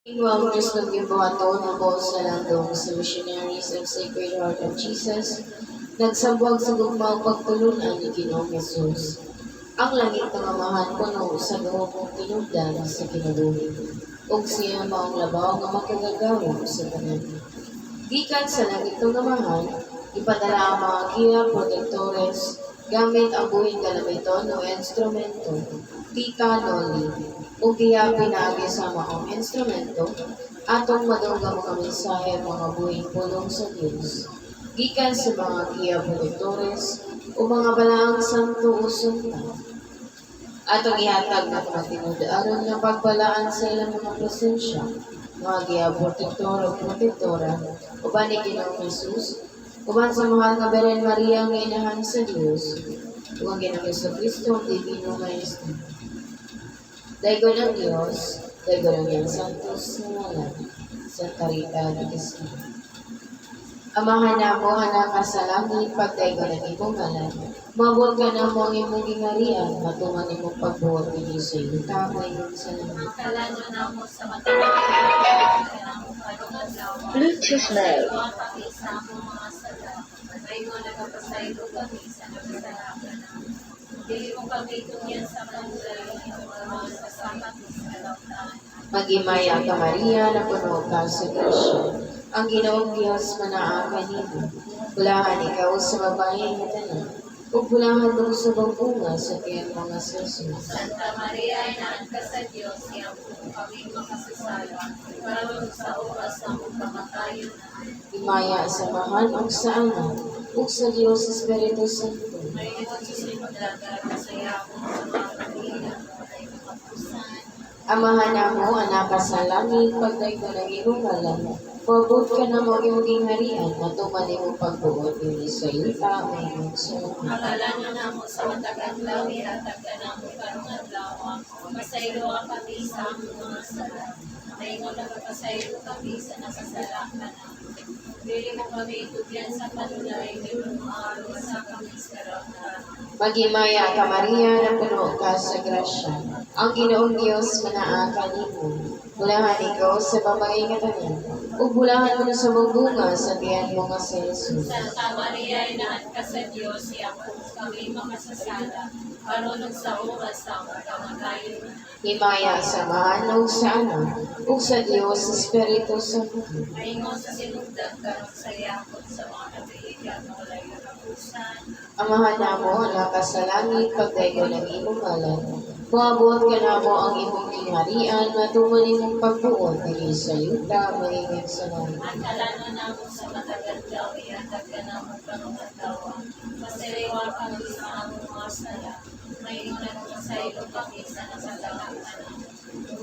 Igual Diyos ng gibuhaton ang buong sa landong sa Missionaries of Sacred Heart of Jesus, nagsambag sa gugmaong pagtulunan ni Ginoong Jesus. Ang langit ng amahan puno sa luhong tinugdan sa kinabuhi, ug siya maong labaw nga makagagawa sa tanan. Gikan sa langit ng amahan, ipadala ang mga giya protektores gamit ang buhing kalamiton o instrumento, tika noli, o giya pinagi sa maong instrumento, atong madungga mga mensahe mga buhing pulong sa Diyos. Gikan sa mga giya protektores o mga balaang santo o santa. Atong ihatag na mga tinudaron nga pagbalaan sa ilang mga presensya, mga giya protektor o protektora, uban ni Ginoong Jesus, uban sa mahal nga Beren Maria nga inahan sa Diyos, ug ang Ginoong Jesucristo ang Divino Maestro. Daigo ng Diyos, daigo ng iyang santos na ngalan, sa Rita de Jesús. Amahan na mo, anak ka sa langit, pagdaigo ng imong ngalan, mabot ka na mo ang imong gingarian, matuman imong pagbuhat ni sa iyo, tamay sa langit. Kalano na mo sa matalaga, Bluetooth mode. sa among mga sala, may mo nagapasaylo kami sa nagkasalakan na. Dili mo kami tungyan sa kanulay, mga sasakat sa kalautan. Magimaya ka Maria, na puno ka sa grasya. Ang Ginoong Diyos manaa kanimo. Bulahan ikaw sa babae nga tanan. Ug bulahan mo sa bunga sa tiyang mga Jesus. Santa Maria, inaan ka sa Diyos, iyang kung kami makasasala, para sa oras ng pagkamatayon na. Imaya sa mahal ug sa anak, ug sa Dios Espiritu Santo. May iwan sa sinagdagan sa yakong sa mga kanila, ay makapusan. Amahan na mo, anak ka sa langit, pagdaigo ng iyong ngalan. Pabot ka na mo iyong gingharian, matuman imong pagbuot ni sa iyo, tamay sa langit. Akalano na mo sa matagang lawi, hatag ka na mo karungan lawa, masaylo ka kami sa among mga sala. May mo nagpasaylo kami sa nasasala ka na. Dili mo kami itugyan sa panulay, may maaaro sa kami sa karautan. Magimaya ka Maria, na puno ka sa grasya. Ang Ginoong Diyos manaa kanimo. Bulahan ikaw sa babae nga tanan. Ug bulahan mo na sa bunga sa tiyan mo nga si Jesus. Santa Maria, inahan ka sa Diyos, iyang kung kami makasasala, marunong sa oras ng kamatayon. Himaya sa mahal ug sa anak, ug sa Dios Espiritu Santo. Maingon sa sinugdan, karong sa yakot sa mga katuigan, na walay katapusan. Amahan na mo, anak ka sa langit, pagdaigo ng imong ngalan. Maabot ka na mo ang imong gingharian, matuman imong pagbuot ni sa yuta, maingit sa langit. Ang kalano na mo sa matagal daw, ihatag ka na mo karungan dawa. Masiriwa kami sa among mga sala. Maingon na masaylo kami sa nasasala ka na.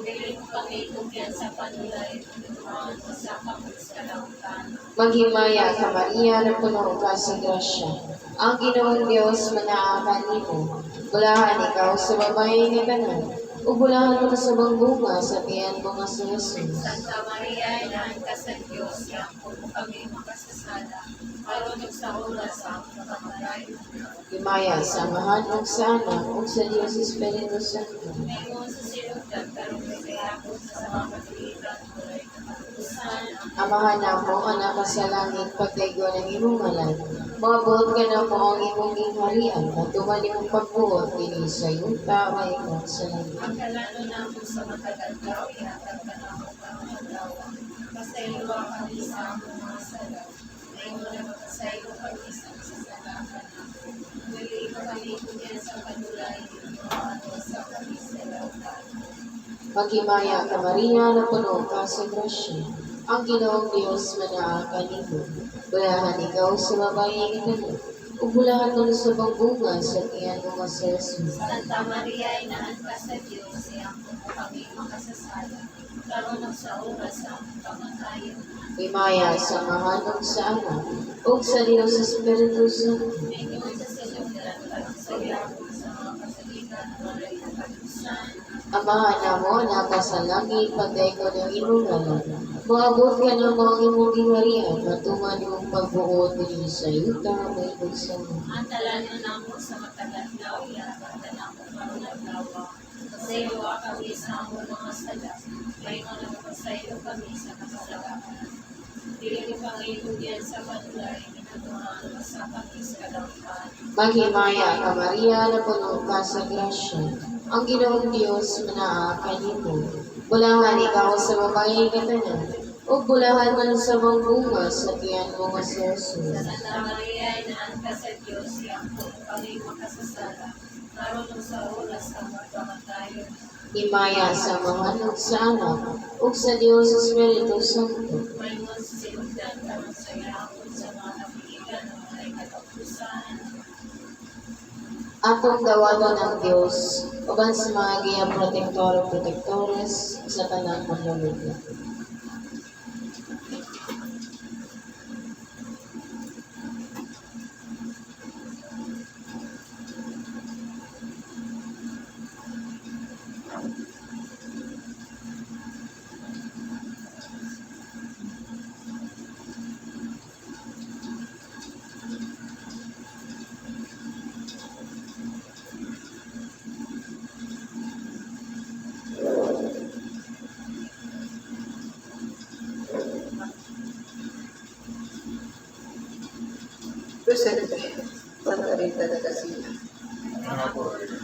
Dili mo kami tugyan sa panulay, mga sa kami sa kalautan. Maghimaya ka Maria, na puno ka sa grasya. Ang Ginoong Diyos manaa kanimo. Bulahan ikaw sa babae nga tanan. Ug bulahan mo na sa bunga sa tiyan mo nga si Jesus. Santa Maria, inahan ka sa Diyos, iyang kung kami makasasala, marunong sa oras ang kamatayon. Himaya sa mahal ug sa anak, ug sa Dios Espiritu Santo. Maingon sa sinugdan, karong may kayakot sa mga katuligan, walay katapusan. Amahan na mo, anak ka sa langit, pagdaigo ng imong ngalan. Maabot ka na mo ang imong gingharian, matuman imong pagbuot ni sa yuta, maingit sa langit. Ang kalano na mo sa matagal daw, ihatag ka na mo karungan dawa. Pasaylo kami sa among mga sala. Maingon na magpasaylo kami sa nasasala ka na. Dili mo kami tugyan sa panulay, mga sa kami sa lautan. Maghimaya ka Maria, na puno ka sa grasya. Ang Ginoong Diyos manaa kanimo. Bulahan ikaw sa babae nga tanan. Ug bulahan mo na sa bunga sa tiyan mo nga si Jesus. Santa Maria, inahan ka sa Diyos, iyang kung kami makasasala, karunong sa oras ang kamatayon. Himaya sa mahal ug sa anak, ug sa Dios Espiritu Santo. Maingon sa sinugdan, karong sa yakot sa mga kasaligan, walay katapusan. Amahan na mo, anak ka sa langit, pagdaigo ng imong ngalan. Maabot ka na mo ang imong gingharian, matuman imong pagbuot ni sa yuta, may sa langit. Ang talano na mo sa matagal daw, ihatag ka na mo karungan dawa. Pasaylo kami sa among mga sala. Maingon ako sa iyo kami sa kasalanan. Dili ko pangilugyan sa panulay, minatuhaan sa pakis kadampan. Maghimaya ka Maria, napuno ka sa grasya. Ang Ginoong Diyos manaa kanimo. Bulahan ikaw sa babae katanan, o bulahan man sa mga bunga sa tiyan mo nga si Jesus. Santa Maria, inaan ka sa Diyos, yangko kami makasasala. Marunong sa oras ang magpamatayon. Himaya sa mga sa anak, ug sa Diyos Espiritu Santo. Maingon sa sinugdan ka ng sayakot sa mga napigilan ng mga katapusan. Atong dawaton ng Diyos, uban sa mga giya protektor o protektores sa tanang panlulugod. Presente, Santa Rita de Casilla.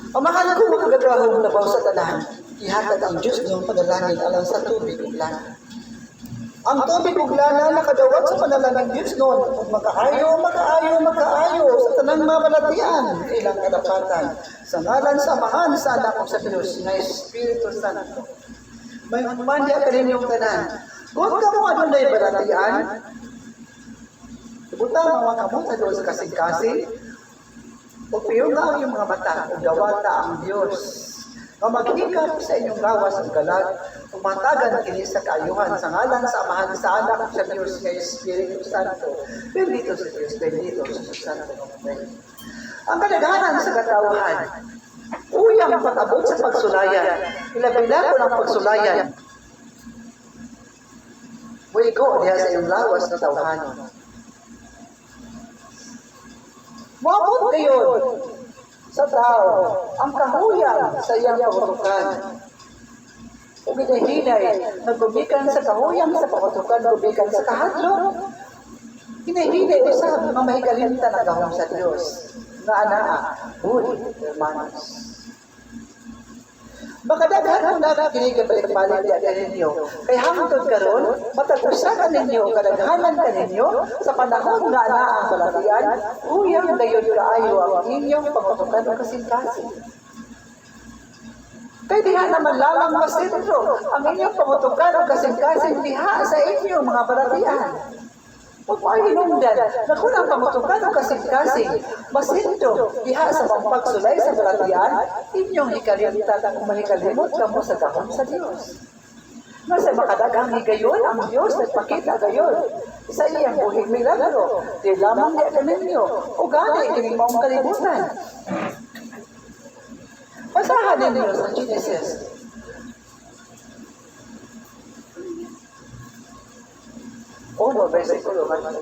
Pamahal ko mga kadrahong labaw sa tanan, ihatag ang Diyos ng panalangin alang sa tubig ug lana. Ang tubig ug lana nakadawat sa panalangin Diyos noon, ug makaayo sa tanang mabalatian, ilang kadapatan, sa ngalan sa Amahan, sa Anak ug sa Diyos, na Espiritu Santo. May humandya ka ninyong tanan. Kung ka mo adunay balatian, ibutang mga kamuta doon sa kasing-kasing, o piyong nga ang iyong mga mata, o dawata ang Diyos. O maghikap sa inyong gawas ang galag, umatagan kini sa kaayuhan, sa ngalan sa Amahan, sa Anak, sa Diyos, kay Espiritu Santo. Bendito sa Diyos, bendito sa Santo. Ang kadaghanan sa katawhan, uyang patabot sa pagsulayan, ilabila ko ng pagsulayan. Wigo diya sa iyong lawas na tawhanon. Mabot kayo sa tao ang kahuyang sa iyang pagkutukan. O ginahinay, nagbubikan sa kahuyang sa pagkutukan, nagbubikan sa kahadlo. Ginahinay usab mga mahigalinta na gahong sa Diyos. Na anaa, huli, hermanos. Makadaghan mo na kinigabalik-balik yan ninyo. Kaya hangtod karon, matagusakan ninyo, kadaghanan ka ninyo, sa panahon na ang balatian, uyang gayon kaayo ang inyong pagpatukan o kasing-kasing. Kaya diha naman lamang masentro ang inyong pagpatukan o kasing-kasing diha sa inyong mga balatian. Huwag mo ay hinungdan na kung ang pamutukan o kasing-kasing masinto diha sa pagsulay sa balatian, inyong hikalimtan kung mahikalimot ka mo sa dahon sa Diyos. Nasa makadagang higayon, ang Diyos nagpakita gayon sa iyang buhing milagro. Di lamang di ka ninyo, o gani kining maong kalibutan. Basahan ninyo sa Genesis. Uno, versikulo 1-3.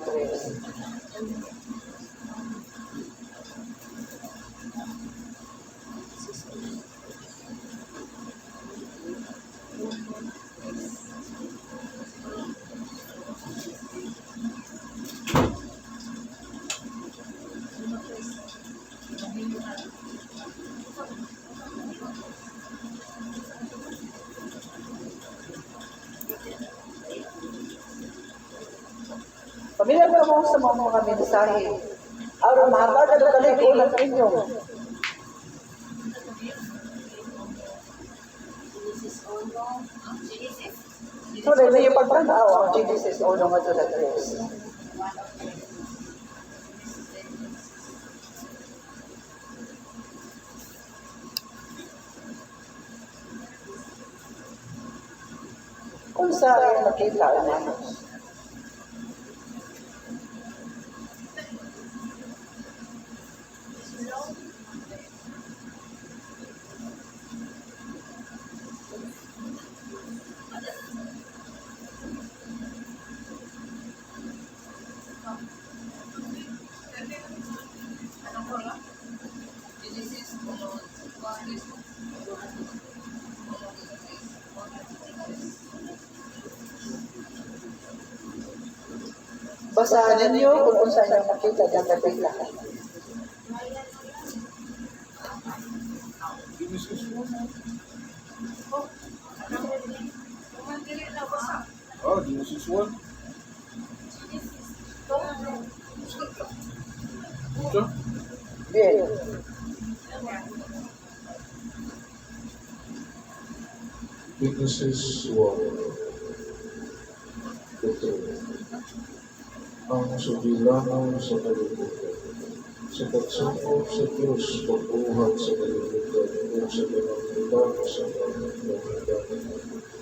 Pamilyar na mo sa mga mensahe. Aron mahatagan ang kalikunan inyong. So, na yung pagtanaw ang Genesis 1 nga sa 3. Kung saan nakita ang manos. Basahan ninyo kung unsa inyo makita dyan kapila. Oh, Genesis 1. Ito? Bien. Witnesses 1. Ito. Ang subilangan sa kalibutan. Sa pagsangkot sa Diyos, pagbuhat sa kalibutan, o sa kanang sa kalibutan.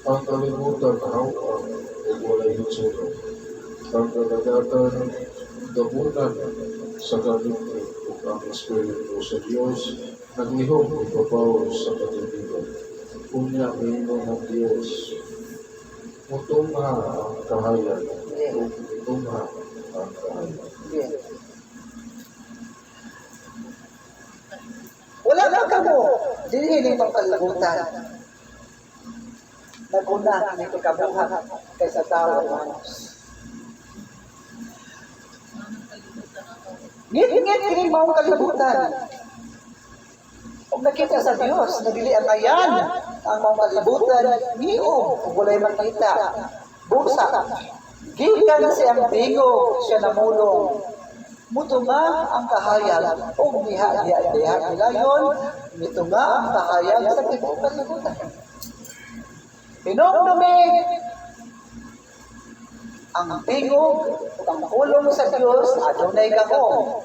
Ang kalibutan hawak o walay hitsura. Ang kadagatan gabunan sa kalibutan o ang Espiritu sa Diyos, naglihok o papaw sa kalibutan. Unya mingo ng Diyos, mutunga ang kahayan, o mutunga ang kahayan. Bien. Wala na ka mo. Dili pang kalibutan. Naguna ni pagkabuhat kaysa tao manos. Ngit-ngit kini maong kalibutan. Kung nakita sa Diyos, nabili ang ayan ang maong kalibutan, niyo, kung wala'y makita, busa. Gikan siyang bigo, siya namulong. Mutunga ang kahayag, o diha nilayon, mutunga ang kahayag sa tibuong kalibutan. Pinongdumi ang tingog o ang kulong sa Diyos adunay gahom.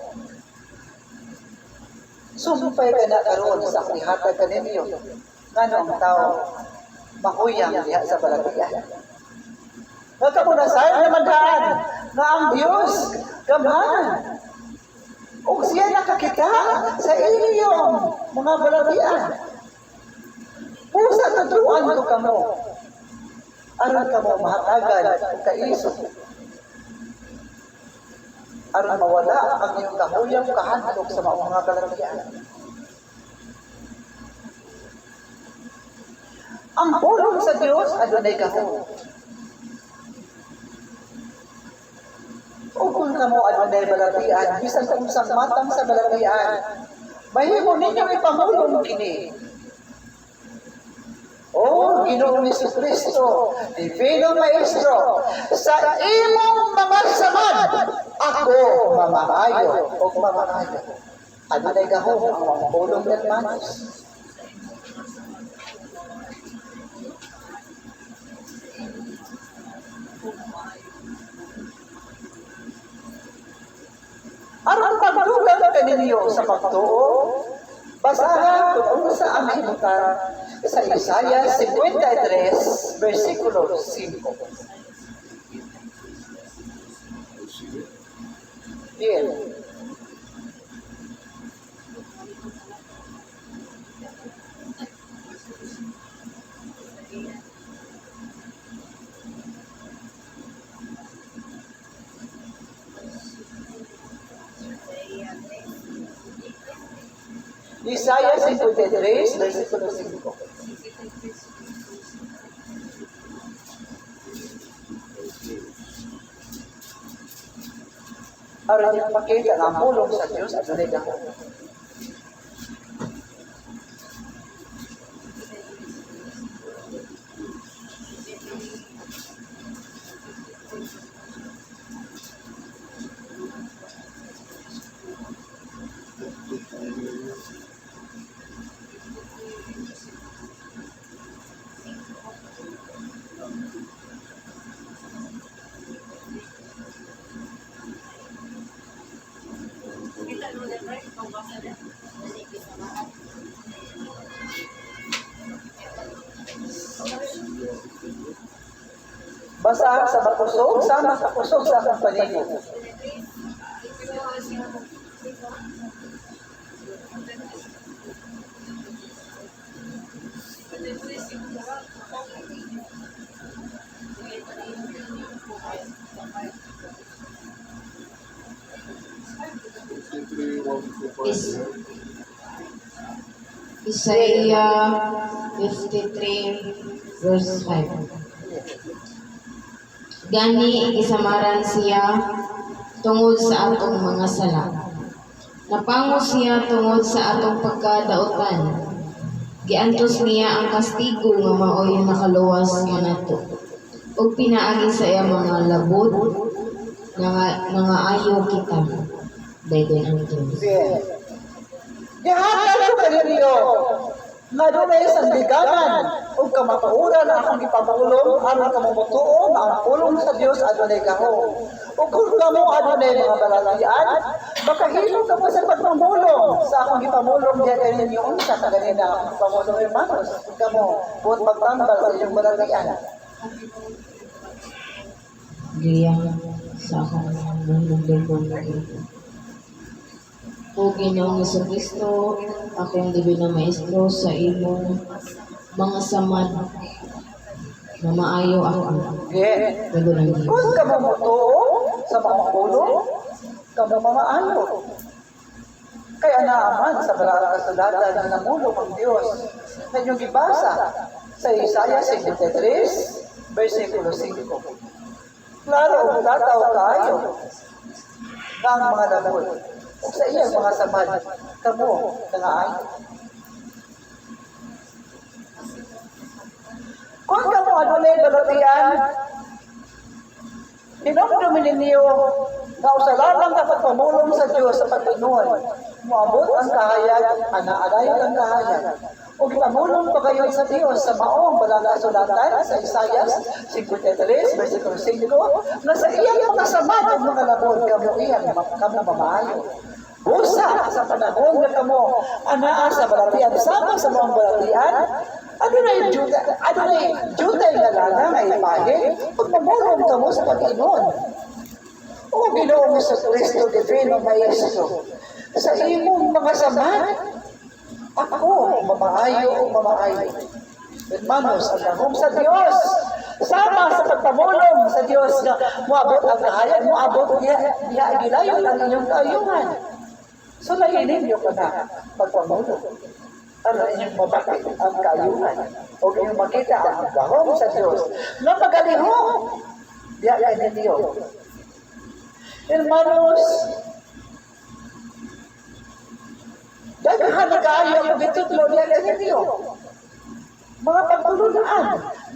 Sumpay ka na karoon sa krihatag kaninyo. Ngano ang tao mahuyang diha sa balatian. Nagkamunasan naman daan nga ang Diyos gamahan. O siya nakakita sa inyong mga balatian. Pusa tatuan ko kamo. Aron ka mo mahatagan ang kaisip. Aron mawala ang iyong kahuyang kahandog sa mga balatian. Ang pulong sa Diyos, adunay kahon. O kung kamo adunay balatian, bisan kung sang matang sa balatian, mahimo ninyo ipamulong kini. O Ginoong Jesucristo, Divino Maestro, sa imong mga samad, ako mamaayo o mamaayo. Adunay gahom ang mga pulong ng manos. Aron pagdugang kaninyo sa pagtuo, basahan kung ano sa aming himutan sa Isaiah 53, versikulo 5. Bien. Isaiah 53, versikulo 5. Aron yung makita ang pulong sa Diyos at dunay gahom. Basahan sa makusog, sama sa kusog sa akong paligid. Is Isaiah 53 verse 5. Gani isamaran siya tungod sa atong mga sala. Napangos niya tungod sa atong pagkadautan. Giantos niya ang kastigo nga maoy nakaluwas nga nato. Ug pinaagi sa iya mga labot nga ayo kita. Dayon ang Dios. Bien. Gihatag ko kaninyo nga dunay sandiganan ug kamatuoran na akong ipamulong aron kamo motuo nga ang pulong sa Dios adunay gahom. Ug kung kamo adunay mga balatian, makahilo kamo sa pagpamulong sa akong ipamulong diya kaninyo unsa ka ganina akong pamulong hermanos. Ug kamo buot magtambal sa inyong balatian. Gayang sa akong nagdagdag o Ginoong Jesucristo, akong Divino Maestro sa imong mga samad na maayo ako. Bien. Dayon ang Dios. Kung kamo motuo sa mga pulong, kamo mamaayo. Kaya naaman sa Balang Kasulatan na namulong ang Diyos na inyong gibasa sa Isaiah 53, versikulo 5. Klaro ang tataw kayo ng mga labot o sa iyang mga samad, kamo nangaay. Kung kamo adunay balatian, inomdumin ninyo na usalamang kapag pamulong sa Diyos sa pagtinuan, muabot ang kahayag, anaadayon ang kahayag, o ipamulong pa kayo sa Diyos sa maong Balang Kasulatan sa Isaiah 53, versikulo 5, na sa iyang mga samad at mga labod, kamo iyang kamo mamaayo. Busa sa panahon na kamo anaa sa balatian, sama sa mga balatian, adunay jutay nga lana nga ipahe, pagpamulong kamo sa Panginoon. O Ginoong Jesucristo, Divino Maestro, sa imong mga samad, ako mamaayo o mamaayo. Hermanos, ang dahom sa Diyos, sama sa pagpamulong sa Diyos na muabot ang kahayag, muabot niya gilayon ang inyong kaayuhan. So, nainin niyo ka na pagpamulong. Ano inyong mabakit ang kaayuhan o inyong makita ang dahom sa Diyos na magalihong. Yain ninyo. Hermanos, daghan na kaayo ang bitutlo niya ninyo. Mga pagtulunaan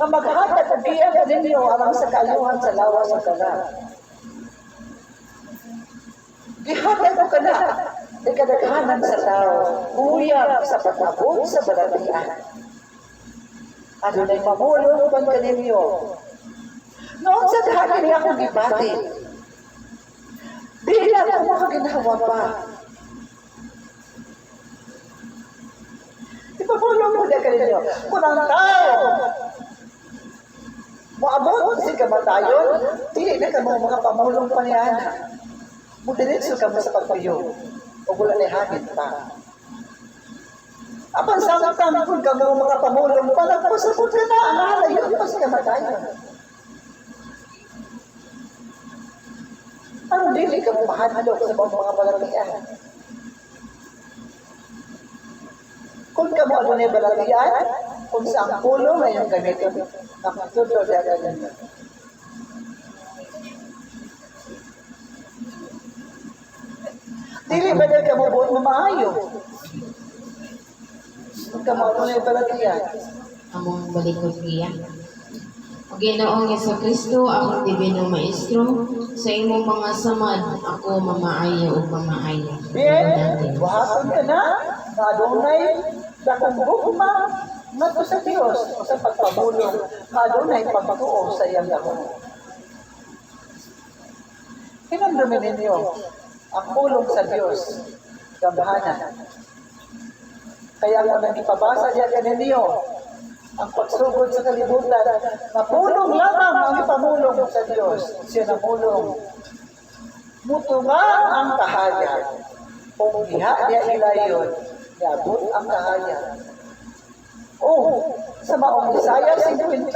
na maghatag at giyan ninyo alang sa kaayuhan sa lawas sa kanan. Gihatag ko ka na, ikadaghanan sa tao, uyang sa pagkabot sa balatian. Ano na'y mamulong bang kaninyo? Noon sa dahanan niya akong gibati, di lang ako makaginawa pa. Ipapulong mo na kaninyo, kung ang tao, maabot si kamatayon, di na ka mga pamulong pa niya. Mudiretso ka mo sa pagpayo, o wala na hagit pa. Apan samtang kung ka mo mga pamulong pa, nagpasapot ka na, ang halayon pa sa kamatayon. Ano dili ka mo mahanalok sa mga balatian? Kung ka mo ano na balatian, kung saan pulong na yung gamitin, nakatudlo na ganyan. Dili ba na ka mo buot mamaayo? Kung ka mo ano na balatian. Among balikod niya. O Ginoong Jesucristo, akong Divino Maestro, sa imong mga samad, ako mamaayo o mamaayo. Bien, buhaton ka na, na adunay, dakong bukma, nato sa Diyos, o sa pagpamulong, na adunay pagpatuo sa iyang dakong. Hinamdamin ninyo, ang pulong sa Diyos, gambahanan. Kaya kung nagipabasa niya kaninyo, ang pagsugod sa kalibutan, na pulong lamang ang ipamulong sa Diyos. Siya na pulong. Mutunga ang kahayag. Kung iha niya ilayon, niabot ang kahayag. O, sa maong Isaiah 50,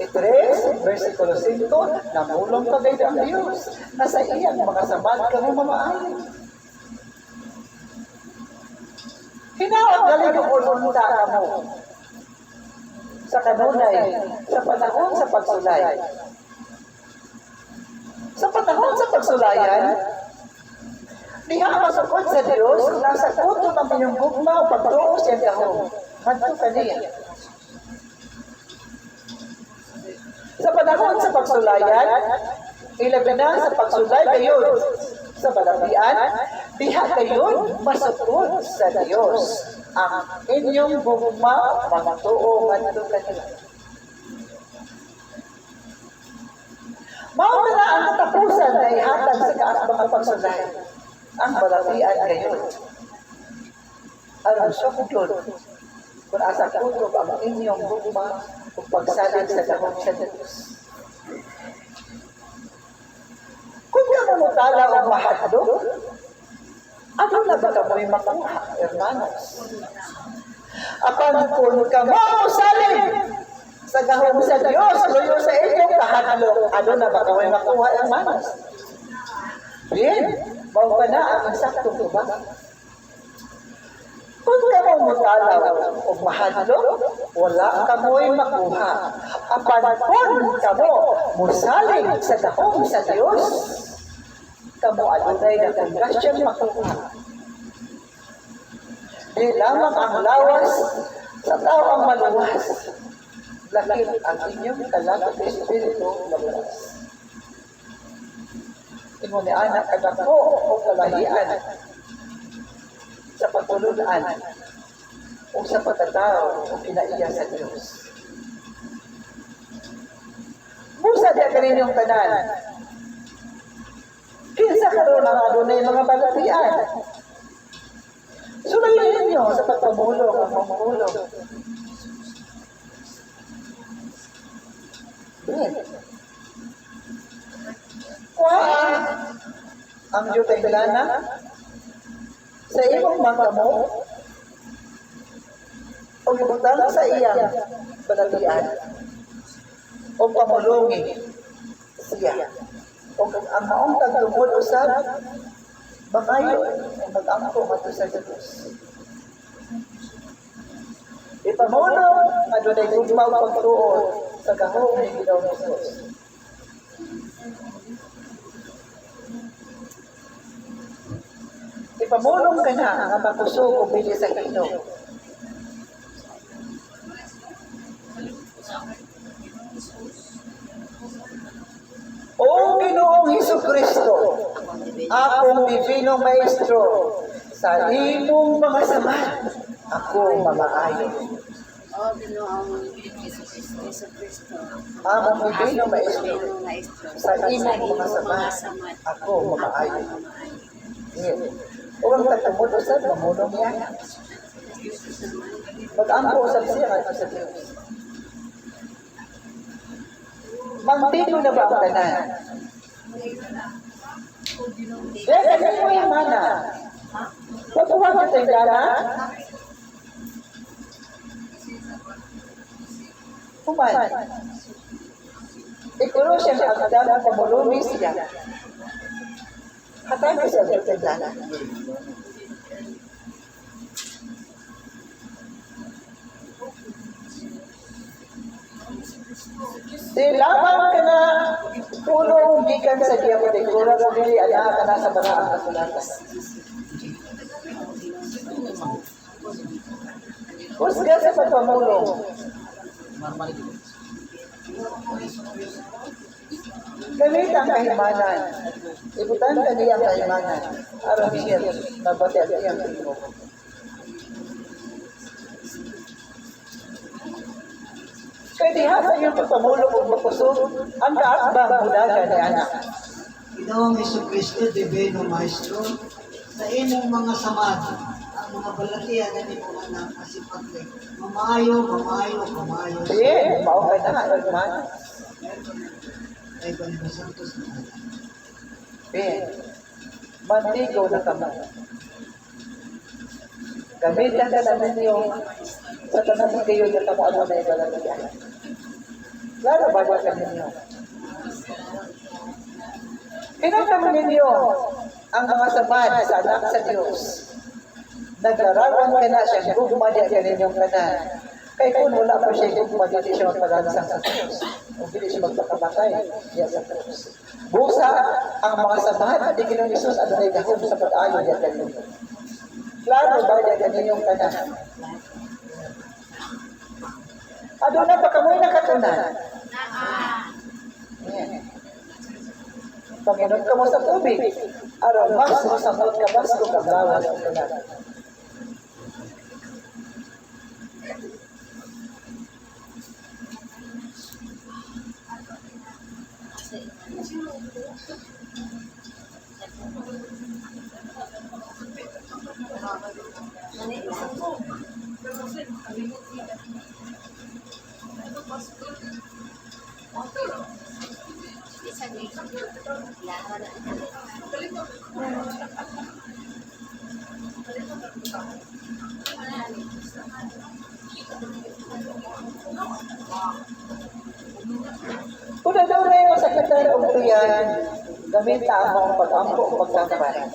3, versikulo 5, namulong pa kayo ang Diyos, na sa iyang mga samad kami mamaayon. Hinawag galing ang ulunta ka mo. Sa kanunay, sa panahon sa pagsulay. Sa panahon sa pagsulayan, diha masukod sa Dios, nasa kuto ng inyong gugma o pagtuo siya gahom. Hadto kaniya. Sa panahon sa pagsulayan, ilabi na sa pagsulay kayo sa balapian, diha kayo masukod sa Dios. Ang inyong gugma, pagtuo, hadto kaniya. Mao na ang katapusan na ihatag sa kaasbang pagsulay. Ang balapian kayo. Ang sukulod, kung asa kutob ang inyong gugma kung pagsalig sa dahon sa Diyos. Kung ka mamutala o mahadlo, ano na ba kamo'y makuha, hermanos? Apan kung ka mamusalig sa dahon sa Diyos, luyo sa inyong kahadlo, ano na ba kamo'y makuha, hermanos? Bien, mau ka na ang saktong tuba. Kung ka mo matalaw o mahadlo, wala ka mo'y makuha. Apan kung ka mo musalig sa dahong sa Diyos, kamo alunay na kung gasyang makuha. Di lamang ang lawas sa tao ang maluwas. Lakip ang inyong kalakot espiritu maluwas. Imo ni anak kadako o kalahian sa pagtulunan o sa pagkatao o kinaiya sa Diyos. Musa di ka ninyong tanan. Kinsa karoon ang adunay mga balatian. Sulayin ninyo sa pagpamulong ang mamulong. Kuhaan ang jutay lana sa imong mata mo o ibutang sa iyang balatian o pamulungi siya o ang maong tagtungod usab bakayo o mag-angko mato sa Diyos. Ipamulong nga dunay gugmaw pagtuon sa gahom ni Ginoong Hesus. Ipamulong ka na ang makusog o bili sa Ginoo. O Ginoong Hesukristo, akong Divinong Maestro, sa imong mga samad, ako mamaayo. O Ginoong Jesucristo, Among Divinong Maestro, Maestro, sa imong mga samad, ako mamaayo. Yes. Huwag tagtumod usad, mamulong yan. Mag-angko usad siya at sa Diyos. Mangtino na ba ang tanan? Dahil kanina mo yung mana. Pagkuha ka tayo dala? Kuman. Ikuro siya ang agdang pamulungi siya. Hatay ka siya tayo dala. Di lamang ka na tulong gikan sa diya ko di kurang mo dili ana ka na sa baraang kasulatan. Husga sa pagpamulong. Gamit ang kahimanan. Ibutan ka niya ang kahimanan. Aron siya mabati at iyang tingog. Kaya diha sa iyong pagpamulong o makusog, ang kaasbang mudaga ni anak. Ginoong Jesucristo, Divino Maestro, sa imong mga samad, ang mga balatian na ni mga anak, masipagli, mamayo, mamayo, mamayo. Sige, mauka na, herman. Ay, Baniba Santos na anak. Bien, mantigo na kamo. Gamitan ka naman yung sa tanong kayo na kamo ano na ibalagyan. Lalo ba ka ninyo? Pinagtamo ninyo ang mga samad sa anak sa Diyos. Naglarawan ka na siya, gugma niya ka ninyong kanan. Kaya kung wala pa siya kung madili siya magpadansang sa krus, o hindi siya magpakamatay siya sa krus. Busa ang mga samahan at di Ginoong Hesus at ay gahom sa pag-ayo niya ganun. Klaro ba niya ganun yung tanan? Aduna pa kamoy nakatunan. Panginoon ka mo sa tubig. Araw, mas masamot ka, mas kung kagawa sa tunan. Kung daw na yung sakritan o tuyan, gamita ang pag-ampo o pagkakabahan.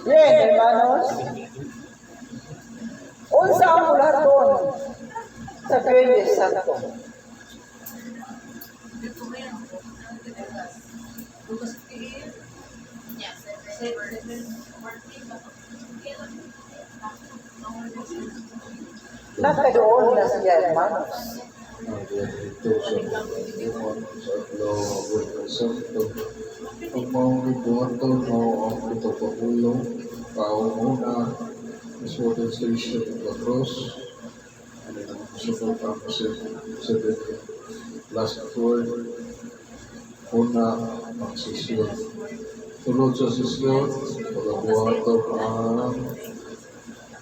Bien, hermanos. Unsa ang ulaton sa Biyernes Santo? Nakadoon na siya, hermanos. Ito sa pagkakuman sa Adlaw ng Santo. Pag maungit buhaton mo ang ito pagulong, paumuna, isuotong station ng Lacrosse, ano yung susunod ang seven last word, una ang sisyon. Tulod sa sisyon, pagkabuhaton ang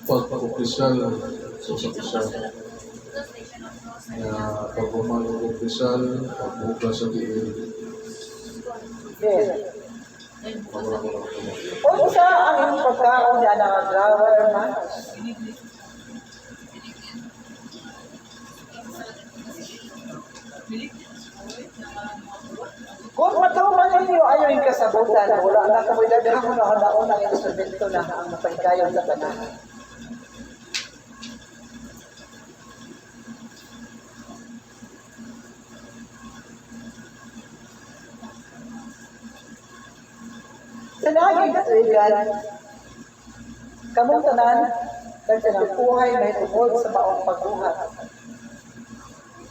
pag-opisal sa sakusan. Na pagkuman ng opisal, pagbuka sa diil. Bien. Unsa ang iyong pagkaon niya ng agrawa, hermanos? Kung matuman ninyo ayaw yung kasabutan, wala na kami daghan mo na una-unang instrumento na ang mapahikayon sa tanan. Sa naging katuigan, kamong tanan, nagtanang buhay may tungod sa maong pagbuhat.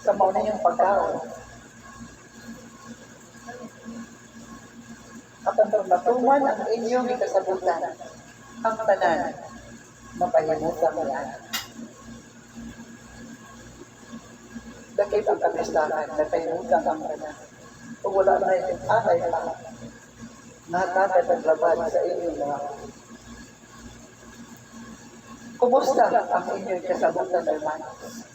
Sa maong ninyong pagkaon. At ang matuman ang inyong ikasabutan, ang tanan, mapahimutan mo yan. Dakit ang kamistahan, napahimutan ang tanan. Kung wala na yung atay pa, nakakagad ang laban sa inyong mga. Kumusta ang inyong kasabutan, hermanos?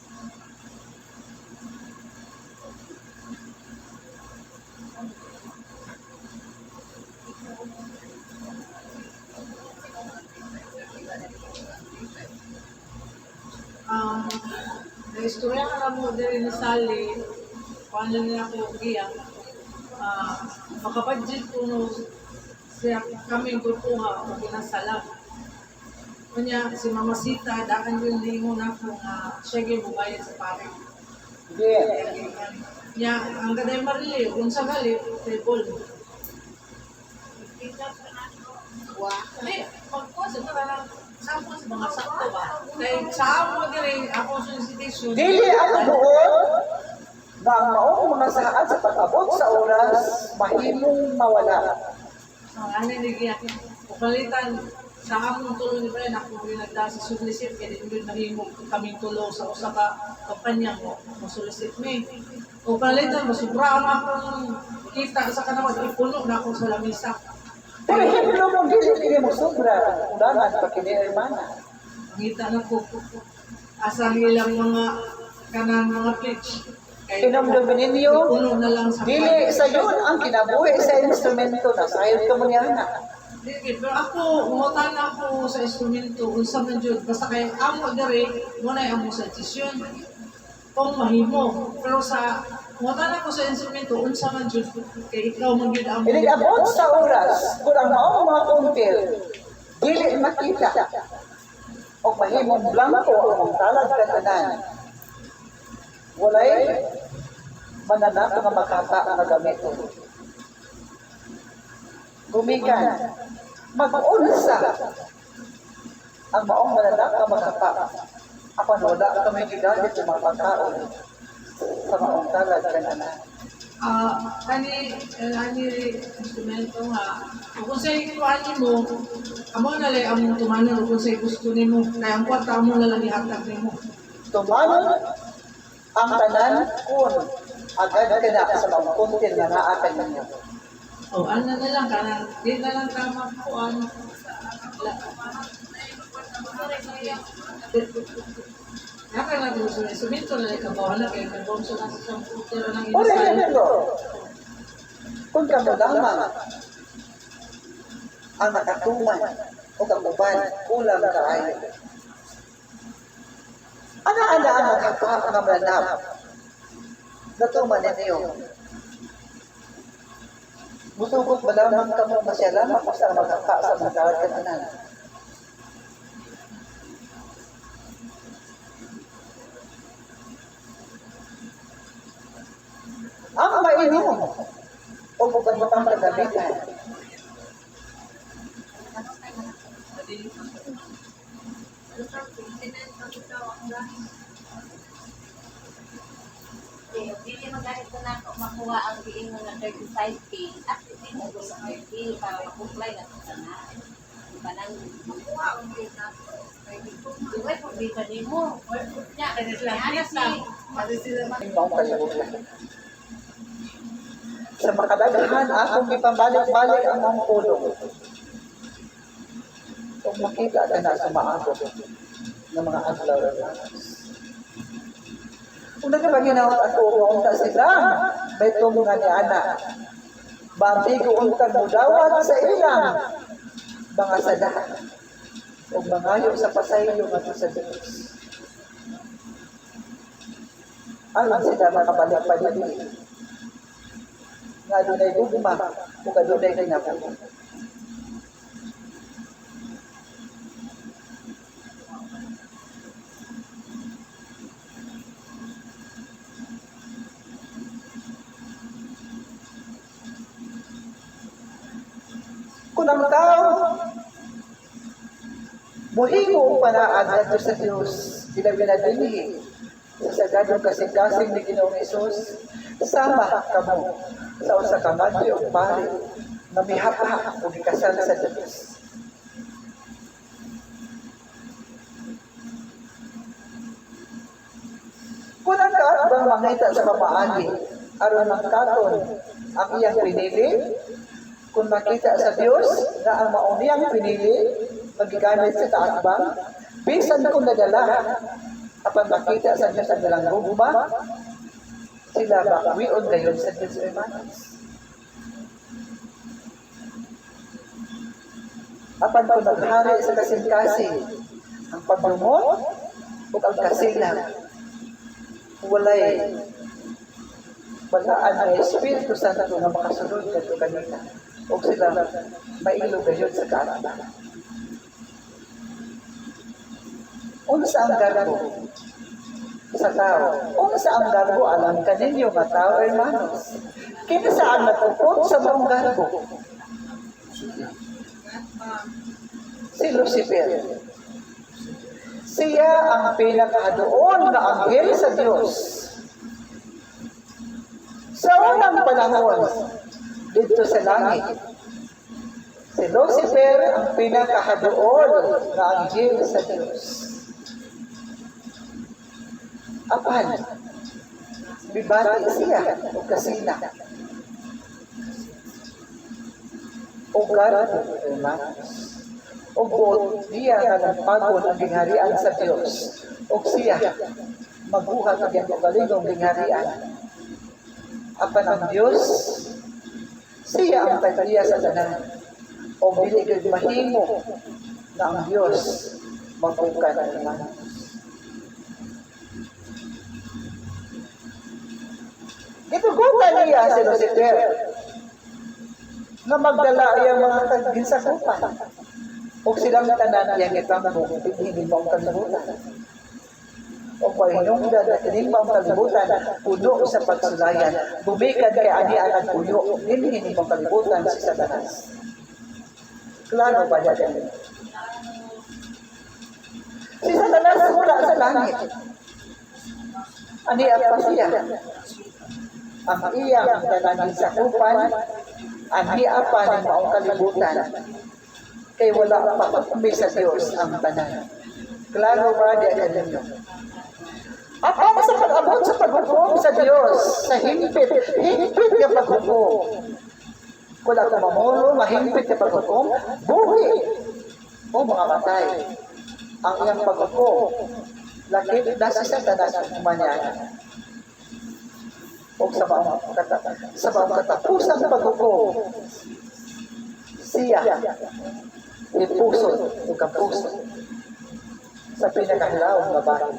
Istorya ka na mo din ni Sally, paano niya ako giya, makapagdit ko no siya kaming kutuha o ginasalag. Kanya si Mama Sita, daan yung lingo na kung siya gibubayad sa pare. Yeah. Nya, ang gaday marili, kung sa gali, table. Hindi, pagkuha sa parang sampo sa mga sakto ba? Dahil sa amo din ako solicitation. Dili ako doon na ang maong mga saan sa pag-abot sa oras, mahimong mawala. Ano yung giyakin? Kupalitan, sa among tulo ni Brian, ako rin nagdasa solicit, kaya din mahimong kaming tulo sa usa ka kampanya mo, solicit me. Kupalitan, masubra ang akong kita sa kanawad, ipuno na ako sa lamisa. Pero himlo mo, dili mo sobra, undangan pa kini hermana. ngita na ko. Asang ilang mga kanang mga pitch. Pinamdamin ninyo, Puno na lang sa dili sa yun ang kinabuhi sa instrumento na sayod ka mo niya na. Dili, pero ako, umutan ako sa instrumento, unsa man jud basta kay amo diri, mo na amo sa desisyon. Kung mahimo, pero sa umutan ako sa instrumento, unsa man jud kay ikaw man jud amo. Hindi abot sa oras, kung ang maong mga kuntil, dili makita. O mahimong blanco ang talag katanan. Walay mananak nga makata nga gamiton. Gumikan, mag-unsa ang maong mananak nga makata. Ako wala kami gigamit sa mga pagkaon sa maong talag katanan. Ani instrumento nga, kung sa'yo ikuhaan mo, amo na lang ang tumanon kung sa'yo gusto nimo, kaya ang kwarta mo na lang ihatag nimo. Tumanon ang tanan kun agad ka na sa mga kuntil na naakan ninyo. O, ano na lang, kanang, di na lang tama po, Naka na ito sa instrumento na ikabawa na kayo, nag-bonso na sa isang putero ng O inasal. ito, kung kamo lamang ang nakatuman o kamuban, kulang kaayo. Ana-ana ang magkakaha ng manap. Natuman ninyo. Musubok ba lamang kamo masyalaman kung saan magkakaha sa magkawad katanan? Ang mainom o bukang pagamitan. Dili magalit ko na ako makuha ang diin nga 35K at hindi mo gusto sa 30 para makumply na ito sana. Diba nang makuha ang diin na Diba po, di ba di mo? Nya, kaya sila Imong kalibutan. Sa makadaghan, akong ipambalik-balik ang mga pulong. Kung makita ka na sa maabot ng mga adlaw. Kung nagpaginawa ako, kung ta sila, betong nga ni Ana. Bambi ko untag mo dawat sa ilang mga sada. O mangayo sa pasayo nga sa Diyos. Alam sila makabalik pa din. Nga dunay gugma, o kadunay kinabuhi. Kung ang tao, muhingo panaan nato sa Diyos, pinabinadinihi, sa sagadong kasing-kasing ni Ginoong Isus, sama kamo sa usa ka madyo o pari na mihapa o gikasal sa Diyos. Kung ang kaatbang mangita sa pamaagi, aron ng katon ang iyang pinili, kung makita sa Diyos na ang mauniyang pinili, magigamit sa kaatbang, bisan kung nadala, kapag makita sa Diyos ang dalang gugma, sila makwion gayon sa Diyos Hermanos. Apan kung naghari sa kasing-kasing, ang paglumot o ang kasilang, walay balaan ng Espiritu Santo na makasunod na ito kanina. O sila mailog gayon sa kaatbang. Unsa ang garbo sa tao? Unsa ang garbo? Alam ka ninyo, mga tao, hermanos. Kaya saan natupot sa mga garbo? Si Lucifer. Siya ang pinakadoon na anghel sa Diyos. Sa unang panahon, dito sa langit, si Lucifer ang pinakadoon na anghel sa Diyos. Apan, bibati siya o kasina. O garbo, hermanos. Ug diya nga nagpagod ang gingharian sa Dios. Ug siya magbuhat ang galigong gingharian. Apan ang Dios, siya ang tagdiya sa tanan. O dili gid mahimo na ang Dios magbukan ang tanan. Gitugutan niya si Lucifer na magdala ang mga tagginsakupan. O silang tanan iyang itambo, hindi mo ang kalibutan. O pahinungdan na tinimba ang kalibutan, puno sa pagsulayan, bumikad kay ani ang nagpuyo, hindi mo ang kalibutan si Satanas. Klaro ba yan? Si Satanas mula sa langit. Ani ang pasiya. Ang iyang tanangin sa kupan, ang hiapan ng maong kalibutan, kay wala pa kami sa Diyos ang tanan. Klaro ba di ang ninyo? At ano sa pag-abot sa paghukom sa Diyos, sa hingpit na paghukom. Kung ako mamulo, mahimpit na paghukom, buhi o mga matay. Ang iyang paghukom, lakit na sa Satanas ang kumanyan. O sa bawang katapusan ng paghukom, siya ipuso o kapuso sa pinakahilawang babae.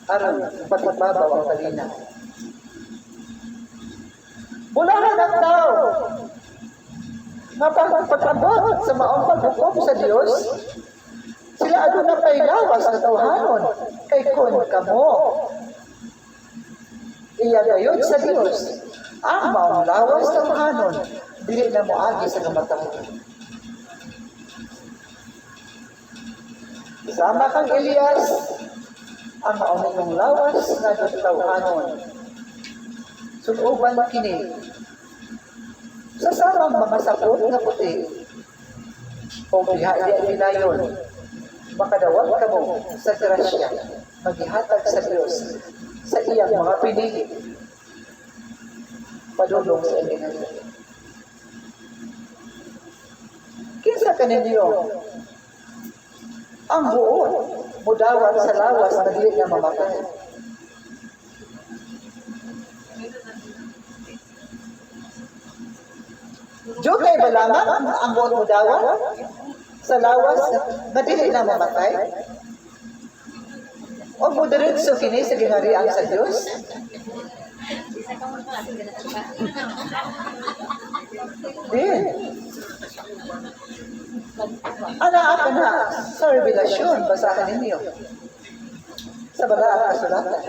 Aron patagbabaw ang talina. Bulahan ang tao na pag-abot sa maong paghukom sa Diyos, sila ano na pailawas sa tawhanon kay kun kamo. Iya gayud sa Diyos, ang maong lawas sa tawhanon, dili na moagi sa kamatayon. Sama kang Elias, ang maong lawas na tawhanon. Sunuban kini sa sarang mga sapot na puti o bihaya ginayon, makadawat ka mo sa grasya, maghihatag sa Diyos sa iyang mga pinili, padulong sa iyang. Kinsa kaninyo ang buo mudawat sa lawas na dili na mamatay. Diyo kay ba lamang ang buo mudawat sa lawas na dili na mamatay? O moderitso kini sa gingharian sa Diyos? Din. Ana na sa Revelasyon, basahan ninyo. Sa Balaang Kasulatan.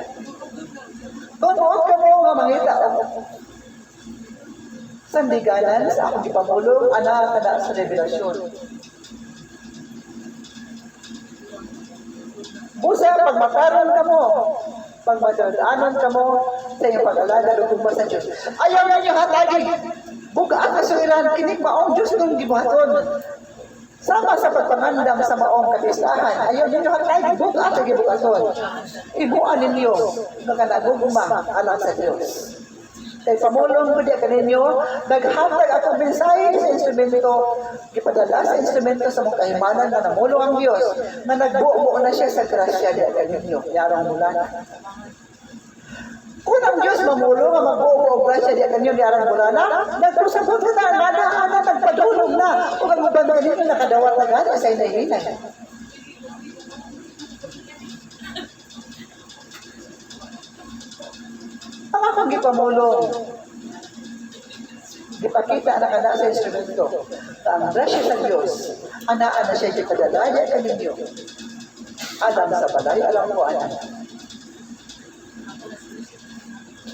Kung huwag ka mo nga mangita sandiganan sa akong ipamulong, ana ka na sa Revelasyon. Busa, pag makaroon ka mo, pag madadaanan ka mo sa iyong pag-alaga lugma sa Diyos. Ayaw na niyo hatagin. Buka ang kasuiran, kinig maong Diyos nung gibuhaton. Sama sa pagpangandam sa maong kapistahan. Ayaw ninyo hatagin. Buka ang gibuhaton. Ibuan ninyo mga naguguma alang sa Diyos. Kay pamulong ko diya kaninyo, naghatag akong mensahe sa instrumento, ipadala sa instrumento sa mga kahimanan na namulong ang Diyos, na nagbuo na siya sa grasya diya kaninyo, yarang mulana. Kung ang Diyos mamulong ang magbuo ang grasya diya kaninyo, yarang mulana, nagpusabot na, nagpadulong na, kung ang mabanda nito nakadawat na gana sa inahinay. Ang akong gipamulong, gipakita na kana sa instrumento, na ang grasya sa Diyos, anaan na siya ipadalaya kaninyo. Alam sa balay, alam ko anan.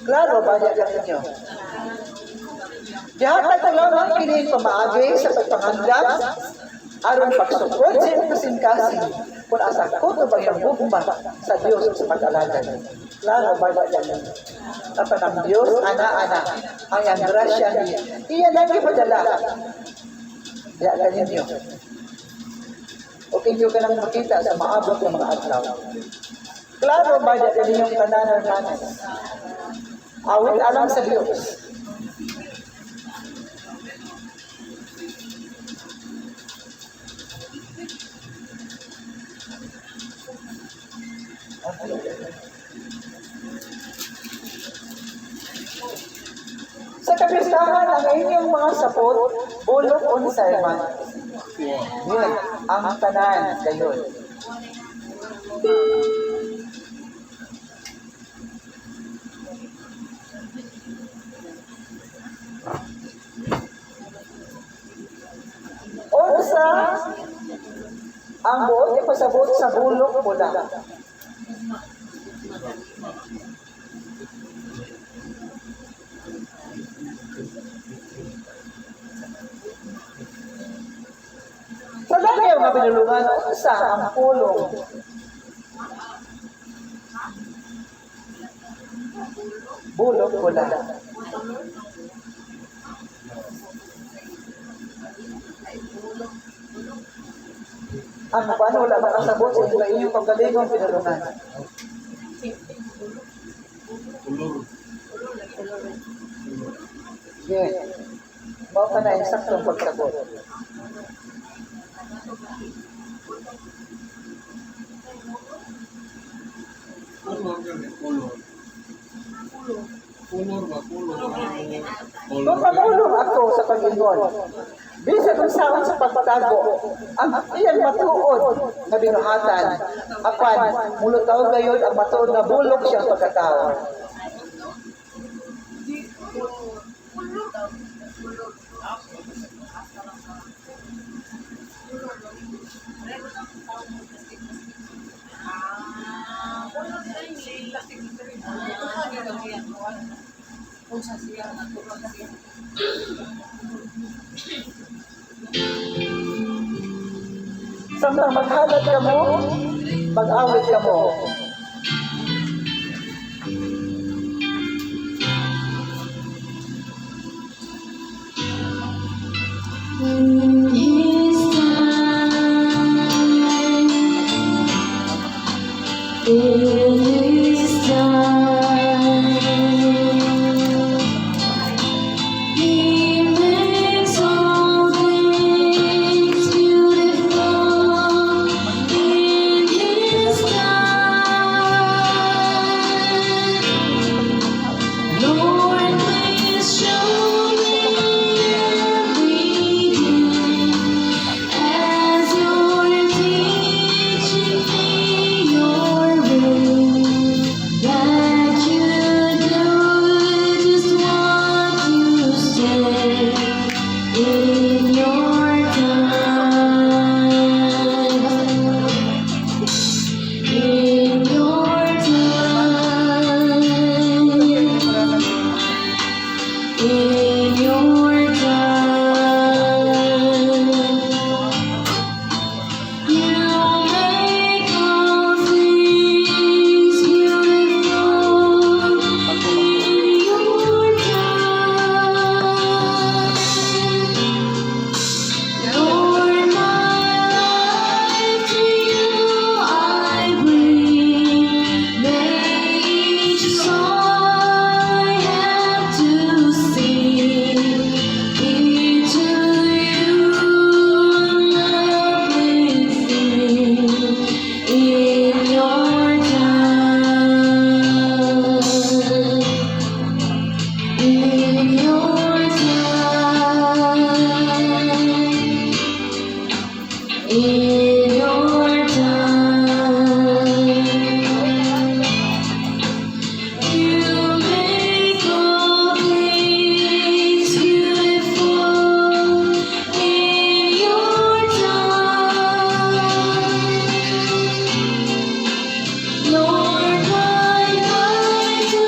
Klaro ba niya kaninyo? Dihatag na lamang kini pamaagi sa pagpangandam, aron pagsukod sa iyong kasing-kasing, kung asa ko ito bang yung bugma sa Diyos sa pag-alaga. Klaro ba niya kaninyo? Kapag ang Diyos, ana-ana, ang yung grasya niya. Iyan lang ipadala. Diya kaninyo. Okay nyo ka nang makita sa maabot ng mga adlaw. Klaro ba niya kaninyong kananan natin? Awit alam sa Diyos. Sa kapistahan ang inyong mga sapot, bulok unsay man. Yun, ang tanan kayo. Unsa ang buot ipasabot sa bulok pula. Sa lagayaw nga binulungan, unsa ang pulong? Bulok pula. Ano paano wala makasabot sa inyong pagkaligong pinulungan? Yeah. Mau ka na yung saktong pagsagot. Kung pagulong ako sa Panginoon, bisa kung saan sa pagpatago, ang iyang matuod na binuhatan, apan mulutaw gayon ang matuod na bulok siyang pagkatao. Samtang maghalad ka mo, mag-awit ka mo. In His time, in His time, He makes all things beautiful. In His time, Lord, please show me everything as You're teaching me Your way. That You do just what You say in Your time. In Your time. In Your time, You make all things beautiful. In Your time, Lord, my life to You I bring. May each song I have to sing be to You a lovely thing. In Your time, in Your time, in Your time. You make all things beautiful in Your time. Lord, my life to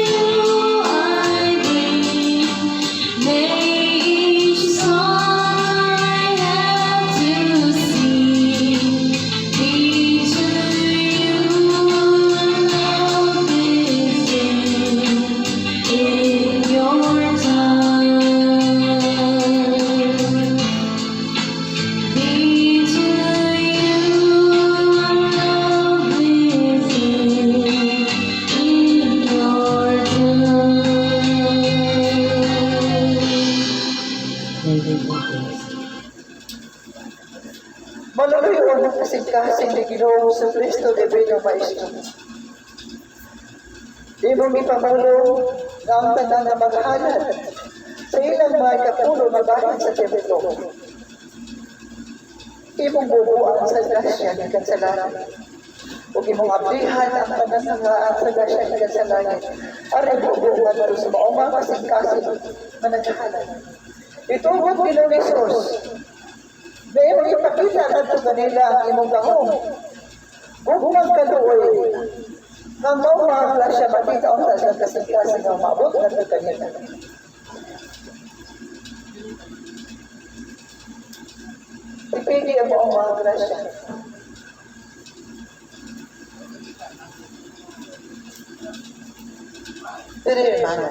You I bring. May each song I have to sing be to You a lovely thing. In Your time, be to You a lovely thing. In Your time. Maluluyon ang kasing-kasing ni Ginoong Kristo de Bello Maestro. Imong ipamulong nga ang tanan na maghalat sa ilang mga kapulo na bahin sa templo. Imong bubuan sa grasya ng kansalanan. Ug imong ablihan ang pananagaan sa grasya ng kansalanan. Aray bubuan mo sa maumang kasing-kasing na naghahalat. Itubot bilang Jesus. Na imong ipakita kadto kanila ang imong gahom. Bukang kaluoy. Nang mauwa ang siya makita ang sa kasing-kasing na umabot kadto kanila. Ipili ang mga grasya. Pero hermana.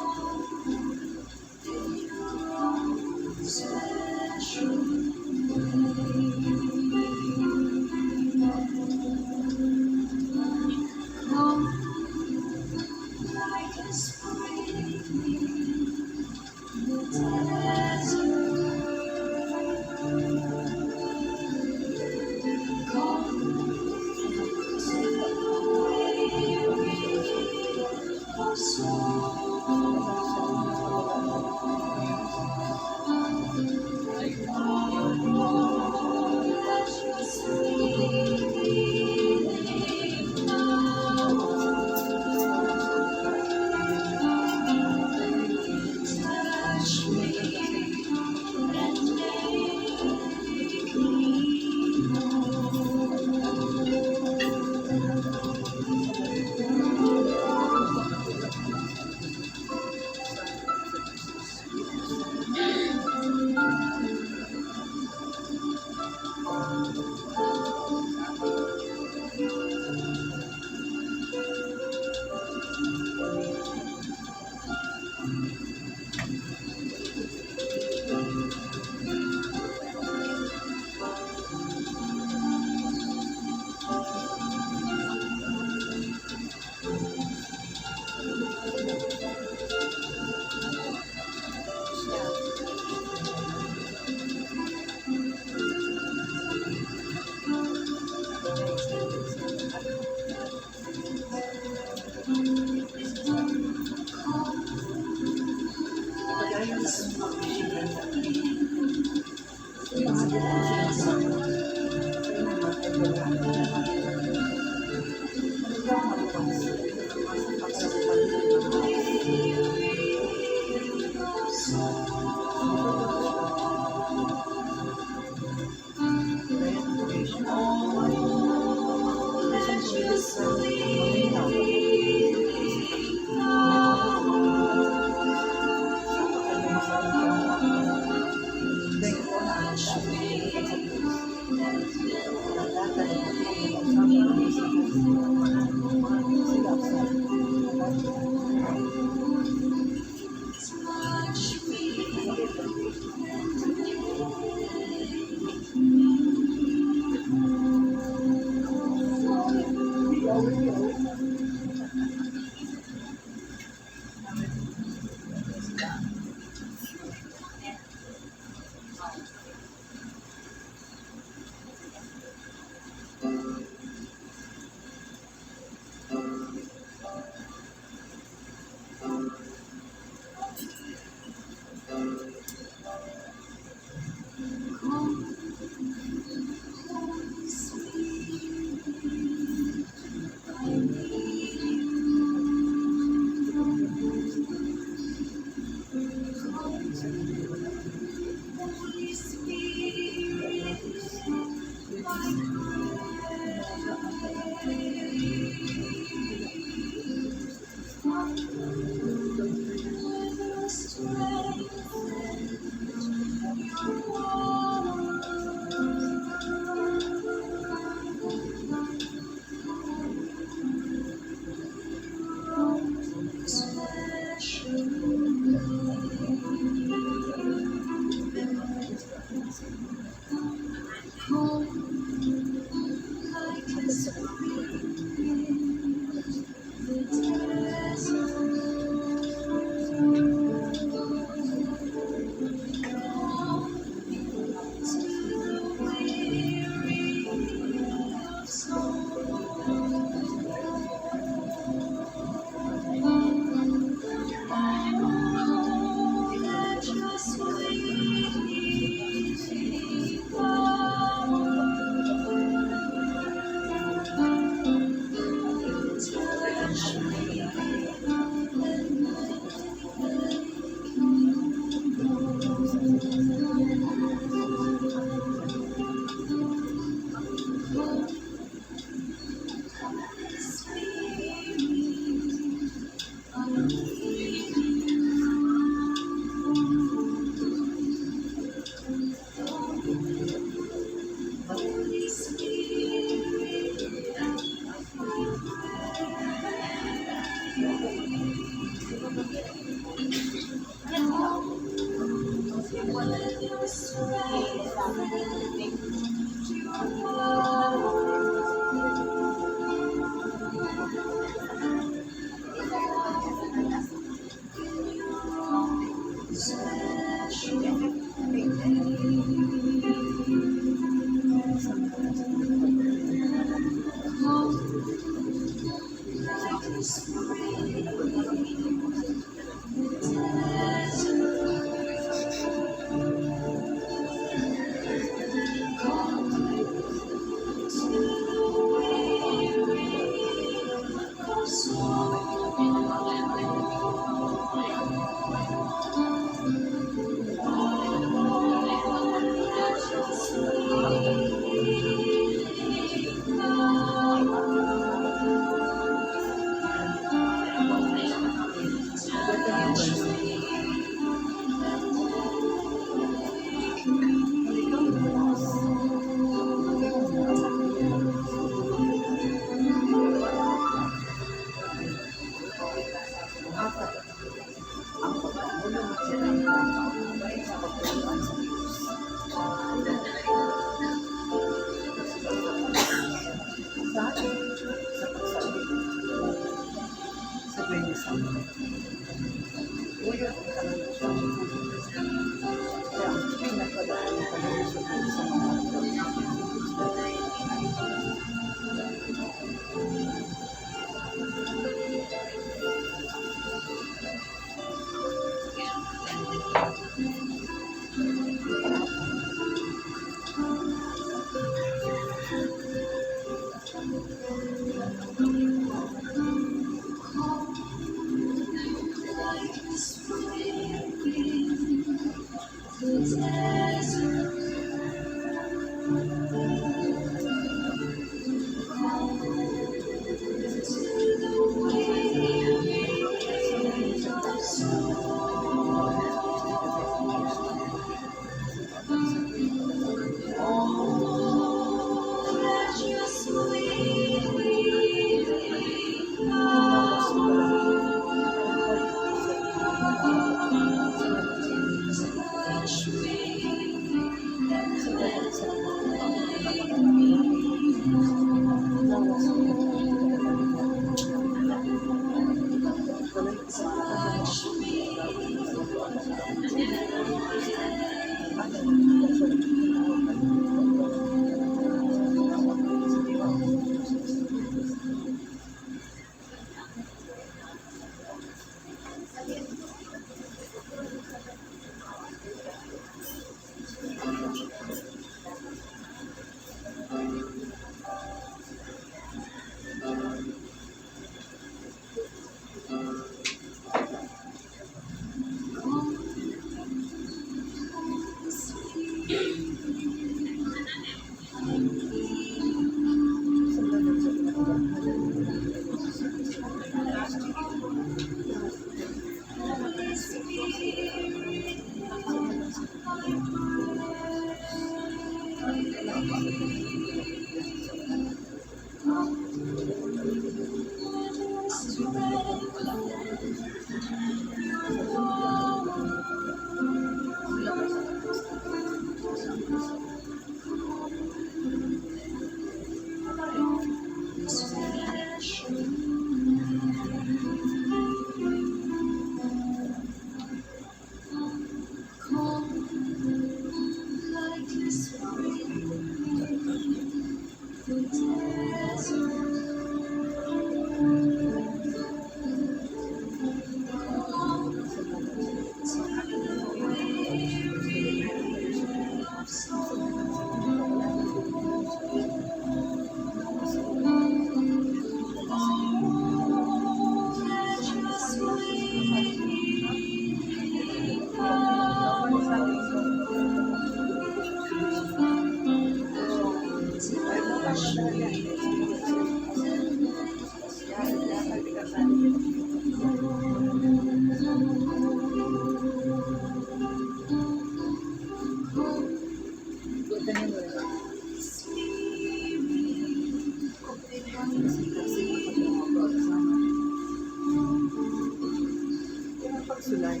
sulay,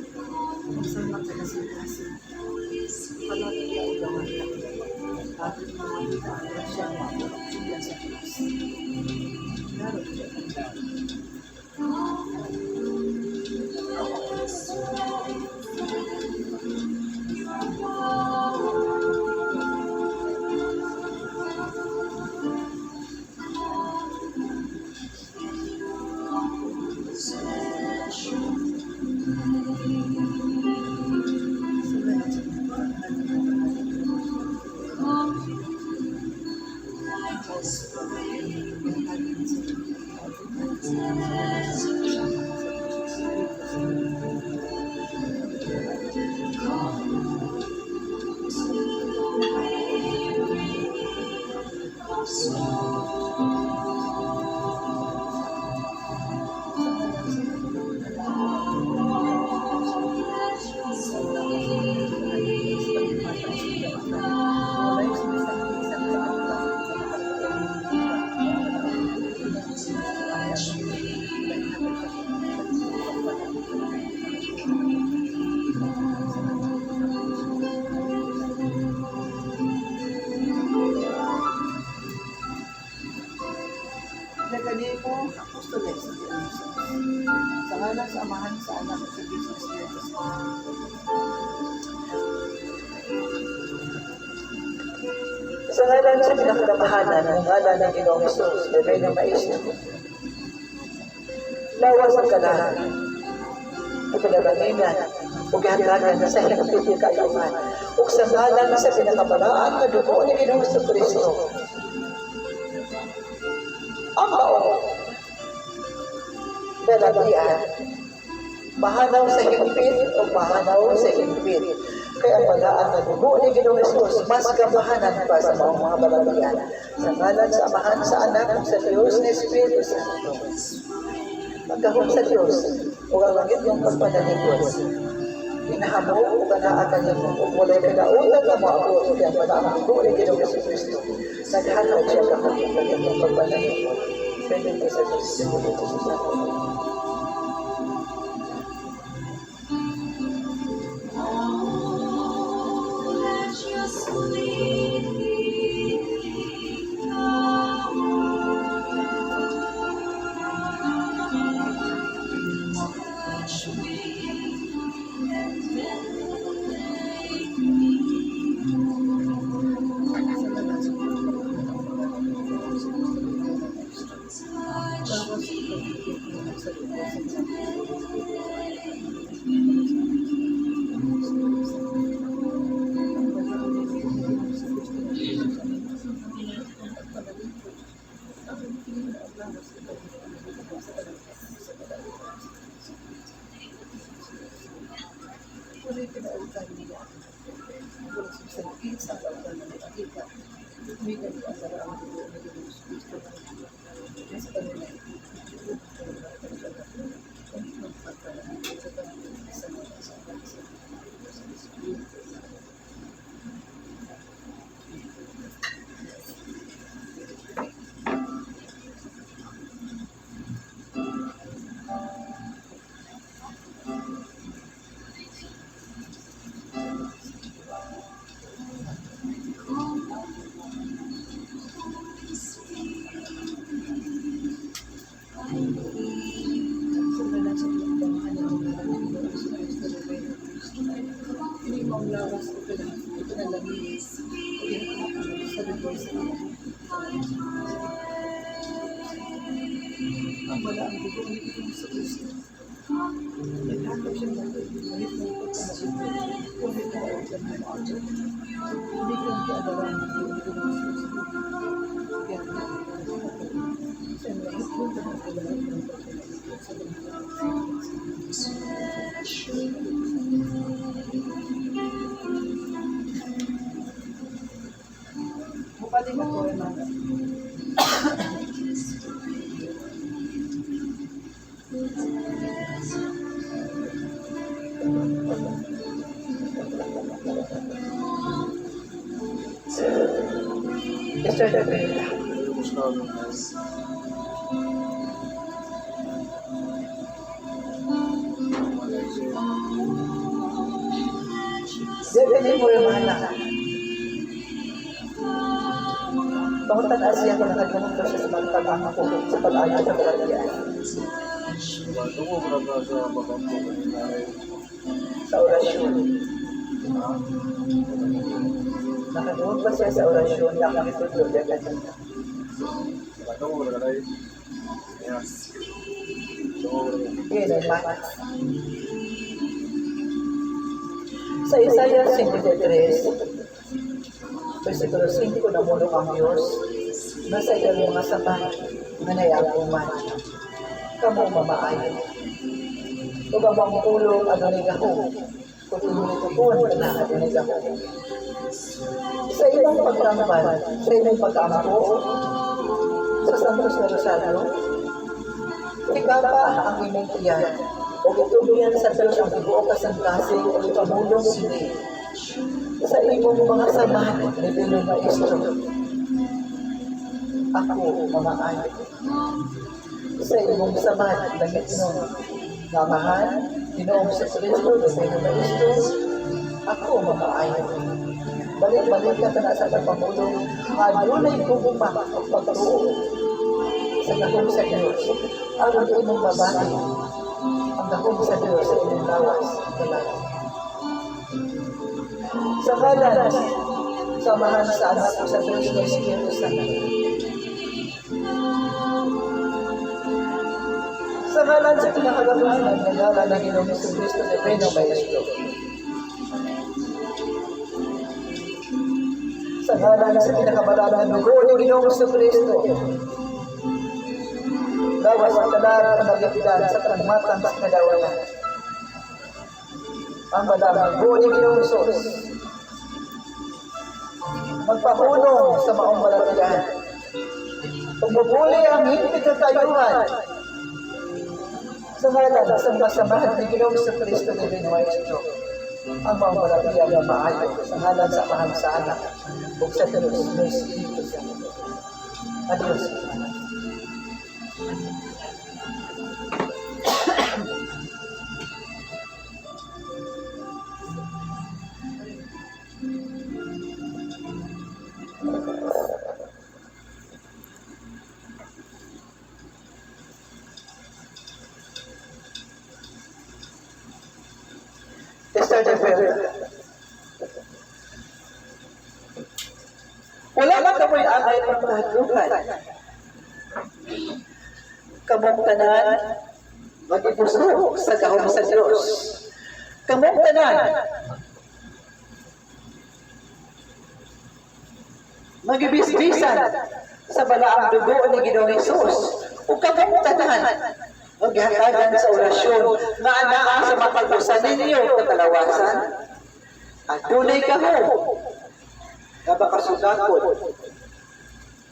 salamat sa kasing-kasing. Palagi ka ugawan natin. Ating mga bitaan at siya siya sa Diyos. Laro siya ang dami. Nagani po, apostoles sa Diyos. Sa ngalan sa Amahan, sa Anak, at sa Diyos na Espiritu Santo. Sa ngalan sa pinakamahalan, ng ngalan ng Ginoong Hesus, Bebay ng Maestro. Lawas ang kanahan, ipinabanginan, ug hatagan sa hinapit ng kailangan, ug sa ngalan sa pinakamaraan na dugo ni Ginoong Kristo. Ang baon, dalagian, mahanaw sa higpit o mahanaw sa higpit. Kaya pagaan na dugo ni Ginoong Hesus, mas kamahanan pa sa mga balagian. Sa ngalan sa Amahan, sa Anak, sa Diyos na Espiritu Santo. Magkahon sa Diyos, o ang langit yung pagpanalipos. Inahamo o kanaakan niyo kung wala'y pinautan na maabot kaya malaang dugo ni Ginoong Kristo. Naghanap siya kahit yung pagpanalipos. Pwede ko sa Diyos, pwede ko sa Santo. Malaysia. Di ganyan mo yung mana. Pangutan Asya ko nakagano'n ko siya sa pagpag-ama ko sa pag-ayaw sa kalagyan. Tungo ko na sa makampo kanina ay Sa orasyon. Nakagano'n pa siya sa orasyon, nakakitudlo niya kanina. tungo ko na ay yes. Tungo ko na. Yan ang mana. Sa Isaiah 53, versikulo 5 ko namulong ang Diyos, nasa iyong mga saman, manayaguman, kamo mamaayon. Kung ang tulong adonay gaho, kung inulit na adonay gaho. Sa ilang pagtambal, sa ilang pag-ampo, sa Santos na Rosario, ikaw pa ang imong tiyan, o ituloyan sa Diyos ang ibuo kasangkasing o ipamulong sini. Sa imong mga samahan, Divino Maestro, ako mamaayon. Sa imong samahan, langit nun, mamahan, Ginoong sa Kristo, Divino Maestro, ako mamaayon. Balik-balik ka na sa pagpamulong, adunay guguma ang pagtuo sa gahong sa Diyos. Aron imong babae, ang gahong sa Diyos sa imong lawas, lalaki. Sa ngalan, samahan sa anak ko sa Diyos ng Espiritu Santo. Sa ngalan sa pinakagawasan ng ngalan ng Ginoong Jesucristo na Divino Maestro. Sa ngalan sa pinakabalaan ng dugo ng Ginoong Jesucristo. Lawas ang kalaan at magipidan sa kanangmatan sa kadawalan. Ang malamang dugo ng Ginoong Jesus. Magpahulong sa maong malatian. Pagmupuli ang higpit na tayuhan. Sa ngalan sa masamahan ni Ginoong Jesucristo na Divino Maestro, ang maong malatian na maayo sa ngalan sa mahal sa anak o sa Diyos ng Espiritu Santo. Adios. Esther de Ferrer. Wala man kamoy agay ng kahadlukan. Kamong tanan, mag-ibusok sa gahom sa Diyos. Kamong tanan, mag-ibisbisan sa balaang dugo ni Ginoong Hesus. O kamong tanan, maghatagan sa orasyon na anaa sa mapag-usan ninyo katalawasan. At tunay ka ho, kabakasudakot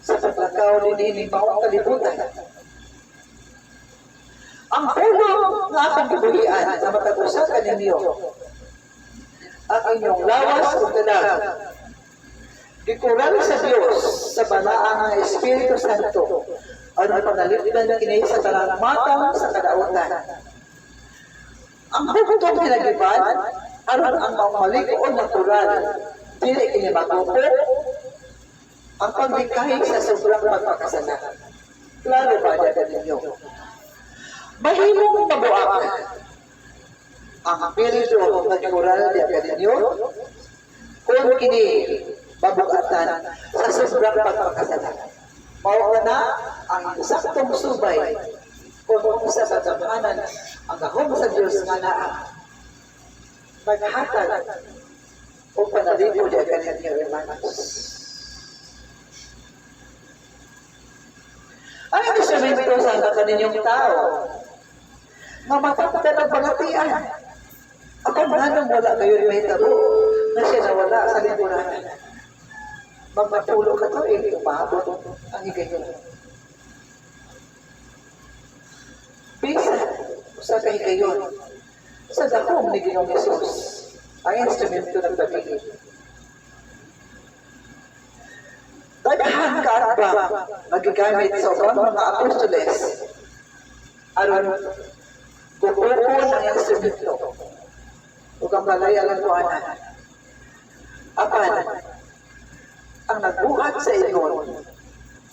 sa paglakaw ni Paong Kalibutan. Ang puno nga akong gibuhian sa mapag-usan ka ninyo, ang inyong lawas o talag, gikural sa Diyos sa balaang Espiritu Santo, ang panalipdan kini sa talang matang sa kadautan. Ang bugtong hinagiban, aron ang mamaliko o natural, dili kini magupo, ang pagbikahi sa sobrang pagpakasala. Klaro ba dyan ninyo? Mahimong mabuak ang Espiritu nagkural dyan ninyo, kung kini babugatan sa sobrang pagpakasala. Mao na ang saktong subay kung sa katamanan ang gahom sa Diyos nga naa maghatag o panalipo di agad niya hermanos. Ang instrumento sa kaninyong tao nga mapapata ng pangatian. Ako manong wala kayo may tabo na siya nawala sa lipunan. Magpapulo ka to, umabot ang higayon. Bisa, sa kahigayon, sa dakong ni Ginoong Hesus, ang instrumento ng pagiging. Daghan ka ba magigamit sa ubang mga apostoles aron bubukon ang instrumento o kang balay alam ko anan Apan, ang nagbuhat sa inyo,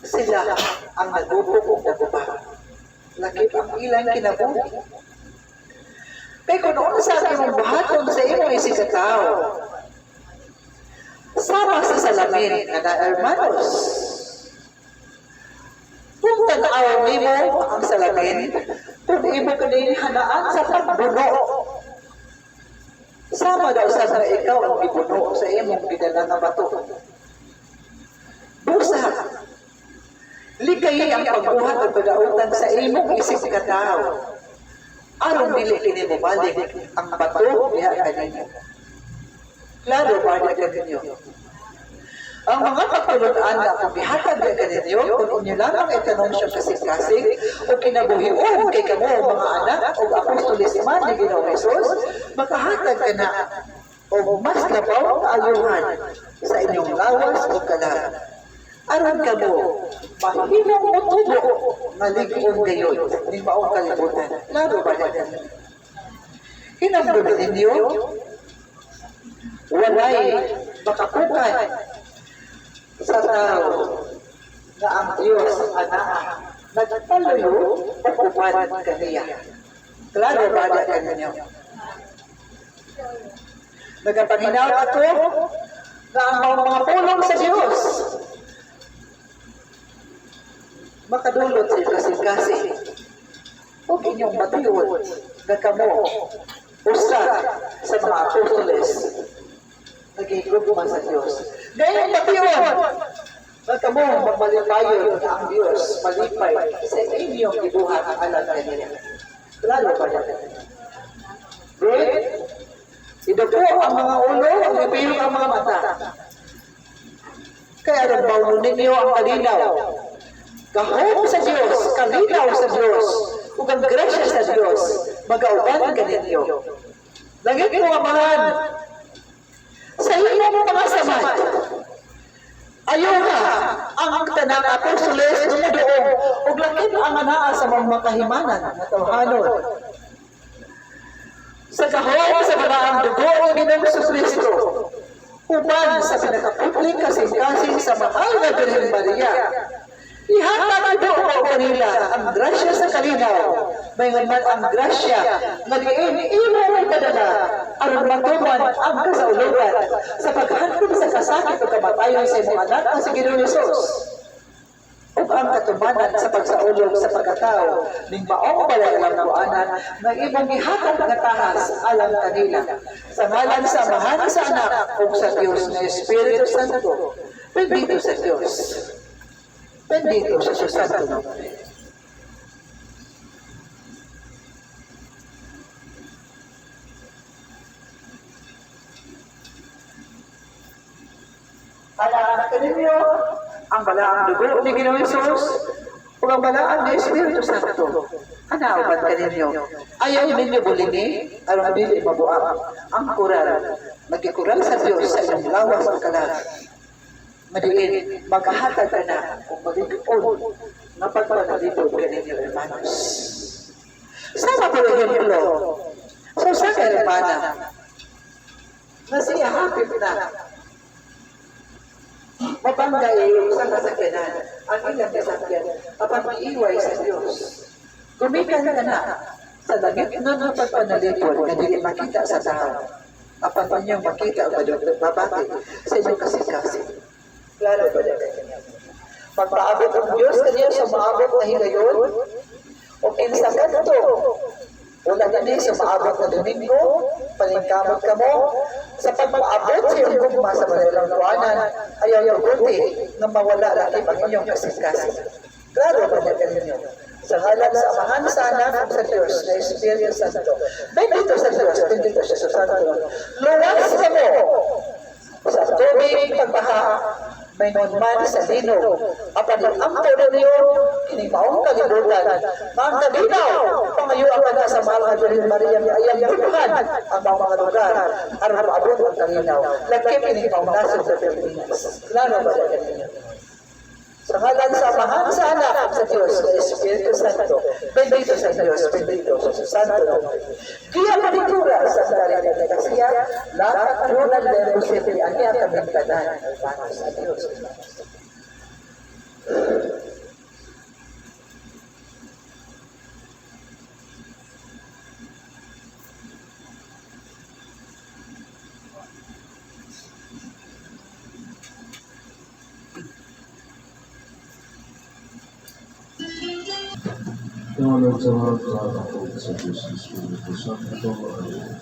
sila ang nagubog o nagubah. Lakip ang ilang kinabuhi. Kaya kung noon sa akin mong buhaton sa imo isikataw, sama sa salamin na hermanos. Kung tanaw nimo ang salamin, kung imo kanini hanaan sa pagbuno, sama daw sa ikaw ang ibuno sa imong bidala nga bato. Busa, likay ang pagbuhat o pagautan sa imong isip katao. Aron dili kini mo balik ang bato diha kaninyo. Klaro ba na kaninyo? Ang mga pagtulungan na kung bihatag diha kaninyo, kung inyo lamang itanong siya kasing-kasing o kinabuhion kay kamo mga anak o apostolis man ni Ginoong Hesus, makahatag ka na o mas labaw kaayuhan sa inyong lawas o kalag. Aron ka mo, mahimong mutubo nga ligon gayon ni maong kalibutan. Laro ba na yan? Hinamdod ninyo, walay makapukan sa tao na ang Diyos anak nagpaluyo o upan kaniya. Klaro ba na ninyo? Nagapanginaw ato na ang mga pulong sa Diyos makadulot sa kasing-kasing. Huwag inyong matiyon na kamo usad sa mga apostoles nagigugma sa Diyos. Ngayon matiyon na kamo magmalipayon na ang Diyos malipay sa inyong ibuhat ang alam kanila. Lalo ba yan? Right? Ito po ang mga ulo, ang ipiyong ang mga mata. Kaya rin bawon ninyo ang kalinaw. Kahong sa Diyos, kalinaw sa Diyos, ug ang grasya sa Diyos, mag-auban ka ninyo. Langit mo amahan, sa inyong mga samad, ayaw ka ang tanang apostoles dumudoong, ug langit ang anaa sa mga makahimanan na tawhanon. Sa kahong sa maraang dugo o Ginoong Jesucristo, uban sa pinakaputling kasing-kasing sa mahal na Birhen Maria, ihatag ito o kanila ang grasya sa kalinaw, mayroon man ang grasya na imo may padala aron matuman ang kasaulugan sa paghatod sa kasakit o kamatayon sa imong anak na si Ginoong Hesus. Ug ang katumanan sa pagsaulog sa pagkatao ning maong balalang kuanan nga imong gihatag nga tahas alang kanila sa ngalan sa Amahan sa Anak ug sa Dios nga Espiritu Santo. Bendito sa Dios. Bendito sa Santo Nombre. Alam ka ninyo ang balaang dugo ni Ginoong Hesus o ang balaang ni Espiritu Santo. Anauban ka ninyo. Ayaw ninyo bulini, aron dili mabuang ang kural. Magikural sa Diyos sa inyong lawas ang kalag. Madiin, maghahatag ka na kung magigipon na pagpanalito ka ninyo, hermanos. Sama po ejemplo, sa ka hermana, na siya hapit na mabanggay sa kasakyanan ang ilang kasakyan kapag iiway sa Diyos. Gumikan ka na sa langit na pagpanalipon na hindi makita sa tao. Kapag niyo makita o babati sa inyong kasing-kasing. Klaro ba na kanya? Pagpaabot ang Diyos kanya sa maabot na higayon o kinsakan ito. Una gani sa maabot na Domingo, palingkamot ka mo, sa pagpaabot sa iyong gugma sa balalang kuanan, ayaw buti na mawala lakip ang inyong kasing-kasing. Klaro ba na kanya? Sa ngalan sa Amahan sa Anak sa Diyos na Espiritu Santo. Bendito sa Diyos, bendito sa Santo. Luwas ka mo sa tubig pagbaha, may man sa lino. Apan ang todo niyo, kinimaong kalibutan. Mga kalinaw, pangayuan ka sa mahal na Birhen Maria, ayang bukan ang mga lugar, aron maabot ang kalinaw. Lakip kinimaong nasa sa Pilipinas. Klaro ba na kanina? Sa ngalan sa Amahan sa Anak sa Diyos na Espiritu Santo, bendito sa Diyos, bendito sa Santo Nombre. Kaya panitura sa sarili na siya, lahat po ng lerosip iti ang kami tanan ay para sa Diyos. Tunod sa mga kakapag sa Diyos Espiritu Santo. Amen.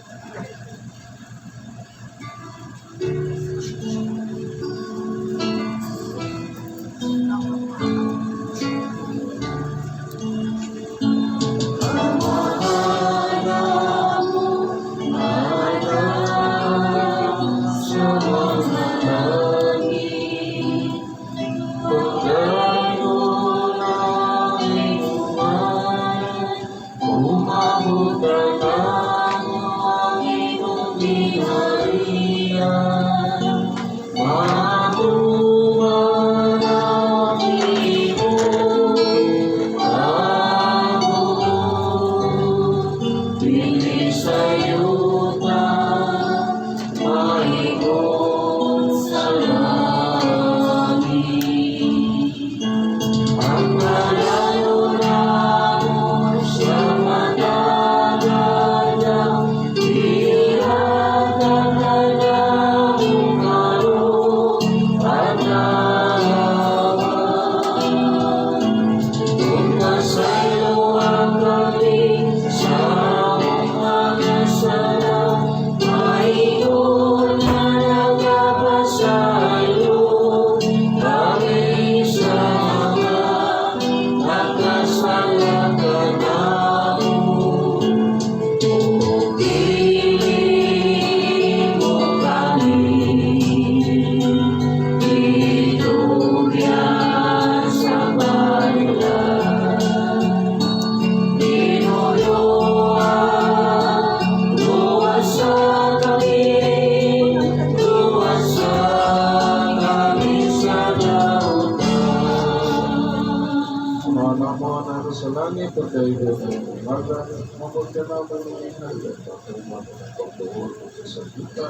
Sa langit at kayo ng umaga, mapagkanaman ng inay at pagkaman ng pagbuhol sa kita.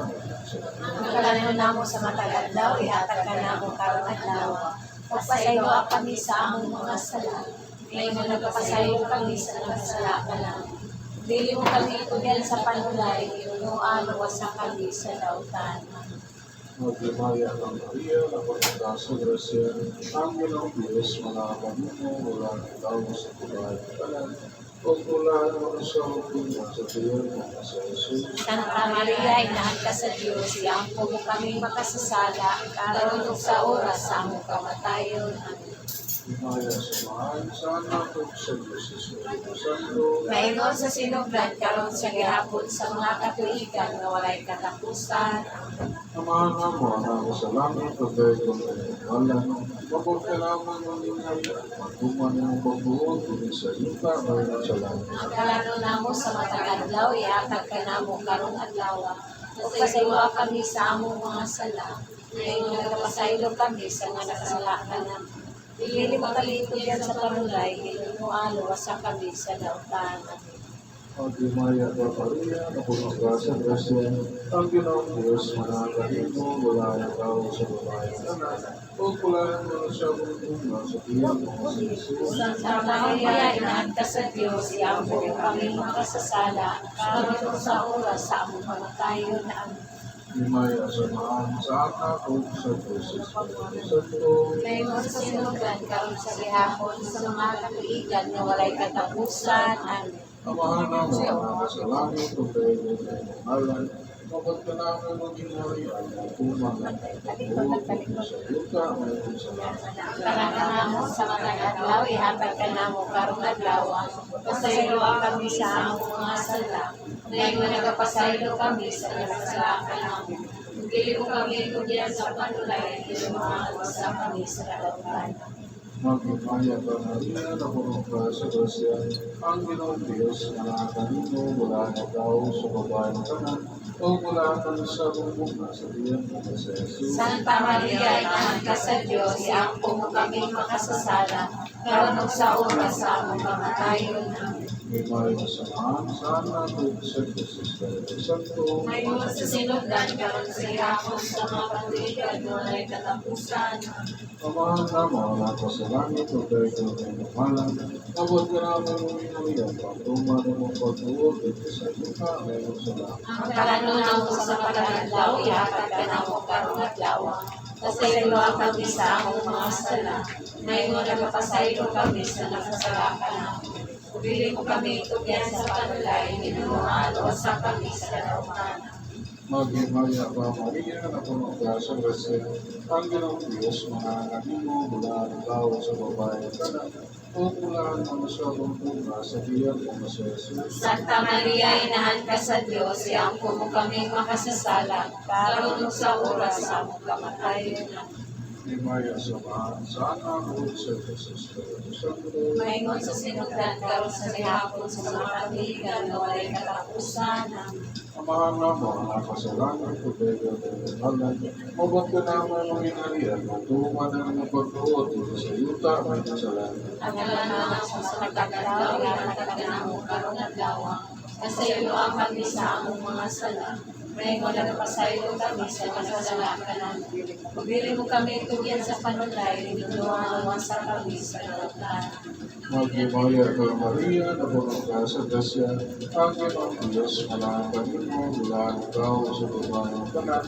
Ang na mo sa matagal daw, ihatag ka na mo karong adlaw. Pagpasayo kami sa among mga sala. Ngayon na nagpasayo kami sa nagsala ka lang. Dili mo kami itugan sa panulay, inunuan o sa kami sa dautan. Maglimaya ng Maria, na pagkakasa grasya, ang ginang Diyos, manakan mo, wala ng tao sa kulay ng kalan, o kulay mo sa hukuma sa tiyan mo sa Jesus. Santa Maria, inahan ka sa Diyos, iangko mo kami makasasala, karon ug sa oras sa among kamatayon. Amen. Limaya sa mahal, sa anak o sa Diyos, Espiritu Santo. Maingon sa sinugdan, karon sa gihapon sa mga katuigan na walay katapusan. Amahan na mo, anak ko sa langit, at kayo kong pinagalan, mapagkalaman ng inay, magtuman ng pagbuhol, kunin sa yuta, ngayon sa langit. Ang kalano namo sa matag adlaw, ihatag ka namo karong adlaw. Ug pasaylo kami sa among mga sala. Ngayon nagapasaylo kami sa nga nakasala ka na. Dili mo kami itugan sa panulay, inunuan o sa kami sa dautan. Maglimaya ka Maria, na pumagkasa grasya, ang ginang Diyos, manakahin mo, wala ng tao sa babae ng anak, o kulayan mo na siya hukuma sa tiyan mo sa Jesus. Santa Maria, inahan ka sa Diyos, iangko mo kami makasasala, karon sa oras sa among kamatayon. Amen. Limaya sa mahal, sa anak o sa Diyos, Espiritu Santo. Ngayon sa sinugdan, karon sa gihapon sa mga katuigan na walay katapusan. Amen. Amahan na mo, anak sa langit, o kayo ng pinagalan, mapagkalaman ng inay, magtuman ng pagbuhol, kunin sa yuta, ngayon sa langit. Karang mo sa matag adlaw, ihatag ka namo karong adlaw. Pasaylo kami sa among mga sala. Ngayon nagapasaylo kami sa nagsala ka namo. Dili mo kami itugan sa panulay, inunuan o sa kami sa dautan. Maglimaya ka Maria, na pumagkasa grasya, ang ginang Diyos, manakahin mo, wala ng tao sa babae ng anak, o wala ng sa hukuma sa tiyan mo sa Jesus. Santa Maria, inahan ka sa Diyos, iangko mo kami makasasala, karon ug sa oras sa among kamatayon. Amen. May mayo sa samahan, saan natin sa Jesus Espiritu Santo. Ngayon sa sinugdan, karon sa ihapon sa mga patuligan, walay katapusan. Amahan na mga sa langit, o tayo ko ng mahalan. Abot ka namin ng inalihan, pagtuma ng mga pagtuod, ito sa lupa, ngayon sa langit. Ang kalanunan mo sa pagkakadlaw, ihatag ka na mo karong adlaw. Pasaylo ang kami sa among mga sala. Ngayon nagpapasaylo kami sa nasasalakan na. Pili mo kami tugyan sa panulay, minunuan o sa kami sa lautan. Maghimaya pa Maria, na puno ka sa grasya, ang ginong Diyos, mga anak mo, mula ang tao sa babae ka na, o mula ang masyadong punga sa biyan mo na sa Jesus. Santa Maria, inahan ka sa Diyos, iangko mo kami makasasala, karon sa oras sa among kamatayon. Himaya sa mga, saan ako sa Jesus Espiritu Santo. Maingon sa sinugdan, karon sa ihapon sa mga katigan, na walay katapusan. Amahan na mo ang nakasalangan ko tayo ng halan. Mabot ka naman ng inalihan, magtuman na ng pagtuot dito sa yuta, may kasalanan. Ang kalanunan mo sa pagkakadlaw, ihatag ka na mo karong adlaw. Pasaylo ang kami sa among mga sala. Ngayon nagpasaylo kami sa kasasalakanan. Pabili mo kami tugyan sa panulay, minunuan mo sa kami sa lautan. Maghimaya ka Maria, na puno ka sa grasya, ang ginong Diyos, malakan mo, mula ang tao sa babae ka na,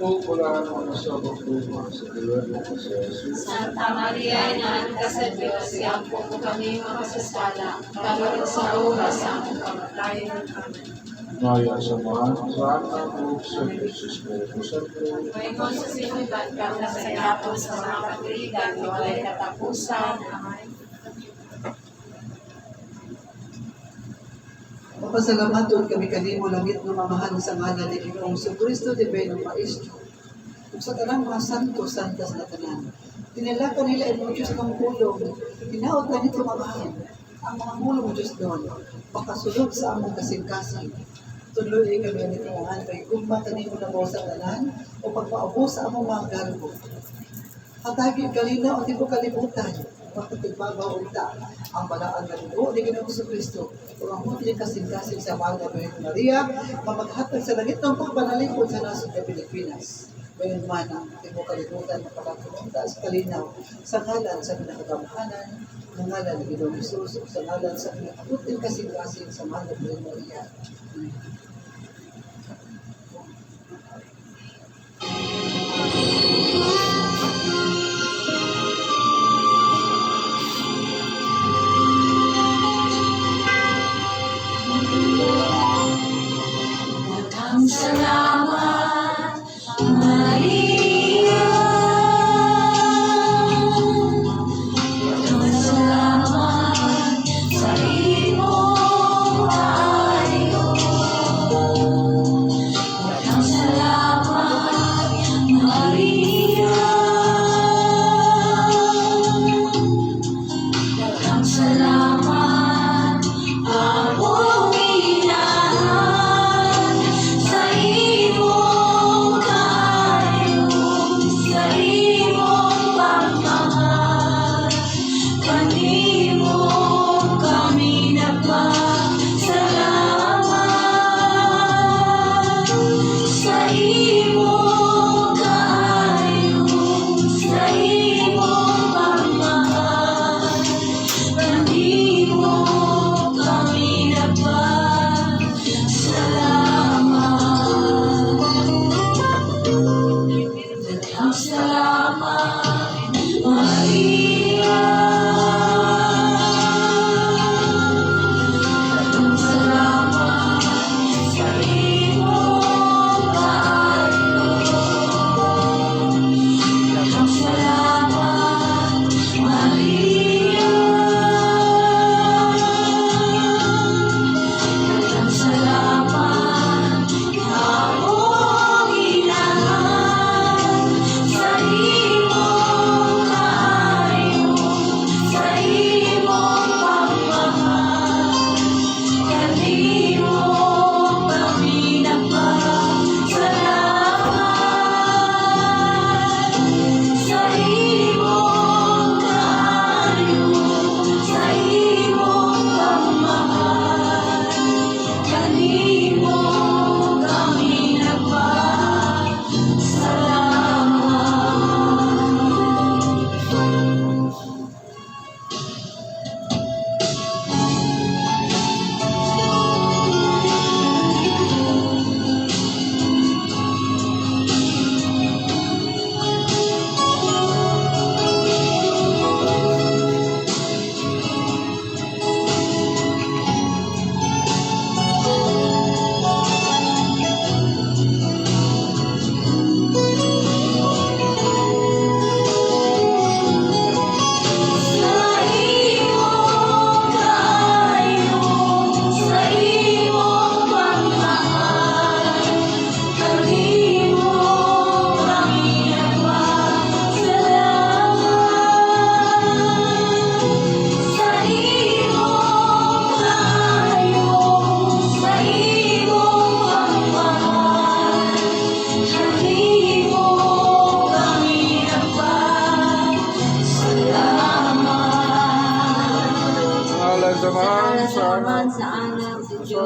o mula ang sa pagtuma sa biyan mo na sa Jesus. Santa Maria, inahan ka sa Diyos, iangko mo kami makasasala, karon sa oras sa among kamatayon. Maya sa mga, saan ako sa Jesus Espiritu Santo. Ngayon sa sinugdan, karon sa ihapon sa mga katigan, walay katapusan. Mapasalamat kami kanimo langit ng mamahan sa ngalan ni Ginoong Kristo de Benong Maestro. Ug sa tanang mga santo, santas na tanan. Tinalakan nila ang Diyos ng pulong. Tinaot na nito mamahan. Ang mga pulong Diyos doon, pakasulog sa among kasing-kasing. Tuloy kami ang itong kay gumba kanimo na mo sa tanan o pagpaubos sa among mga garbo. Hatagin kalinaw ang tipo kalibutan. Pagkatagbabaw unta ang balaan ng dugo ni Ginoong Kristo o ang hutli kasing-kasing sa mahal na Birhen Maria mamaghatag sa langit ng pagbanalipod sa nasod ng Pilipinas. Bayan man ang tipo kalibutan na pagkakunta sa kalinaw sa ngalan sa pinakagamhanan ng ngalan ni Ginoong Jesus o sa ngalan sa pinakahutli kasing-kasing sa mahal na Birhen Maria. Daghang salamat, Maria. Daghang salamat sa imong ayo. Daghang salamat, Maria. Daghang salamat, among inahan sa imo.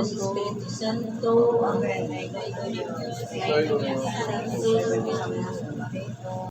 sa Espiritu Santo. Amen. Tayo naman. Santo,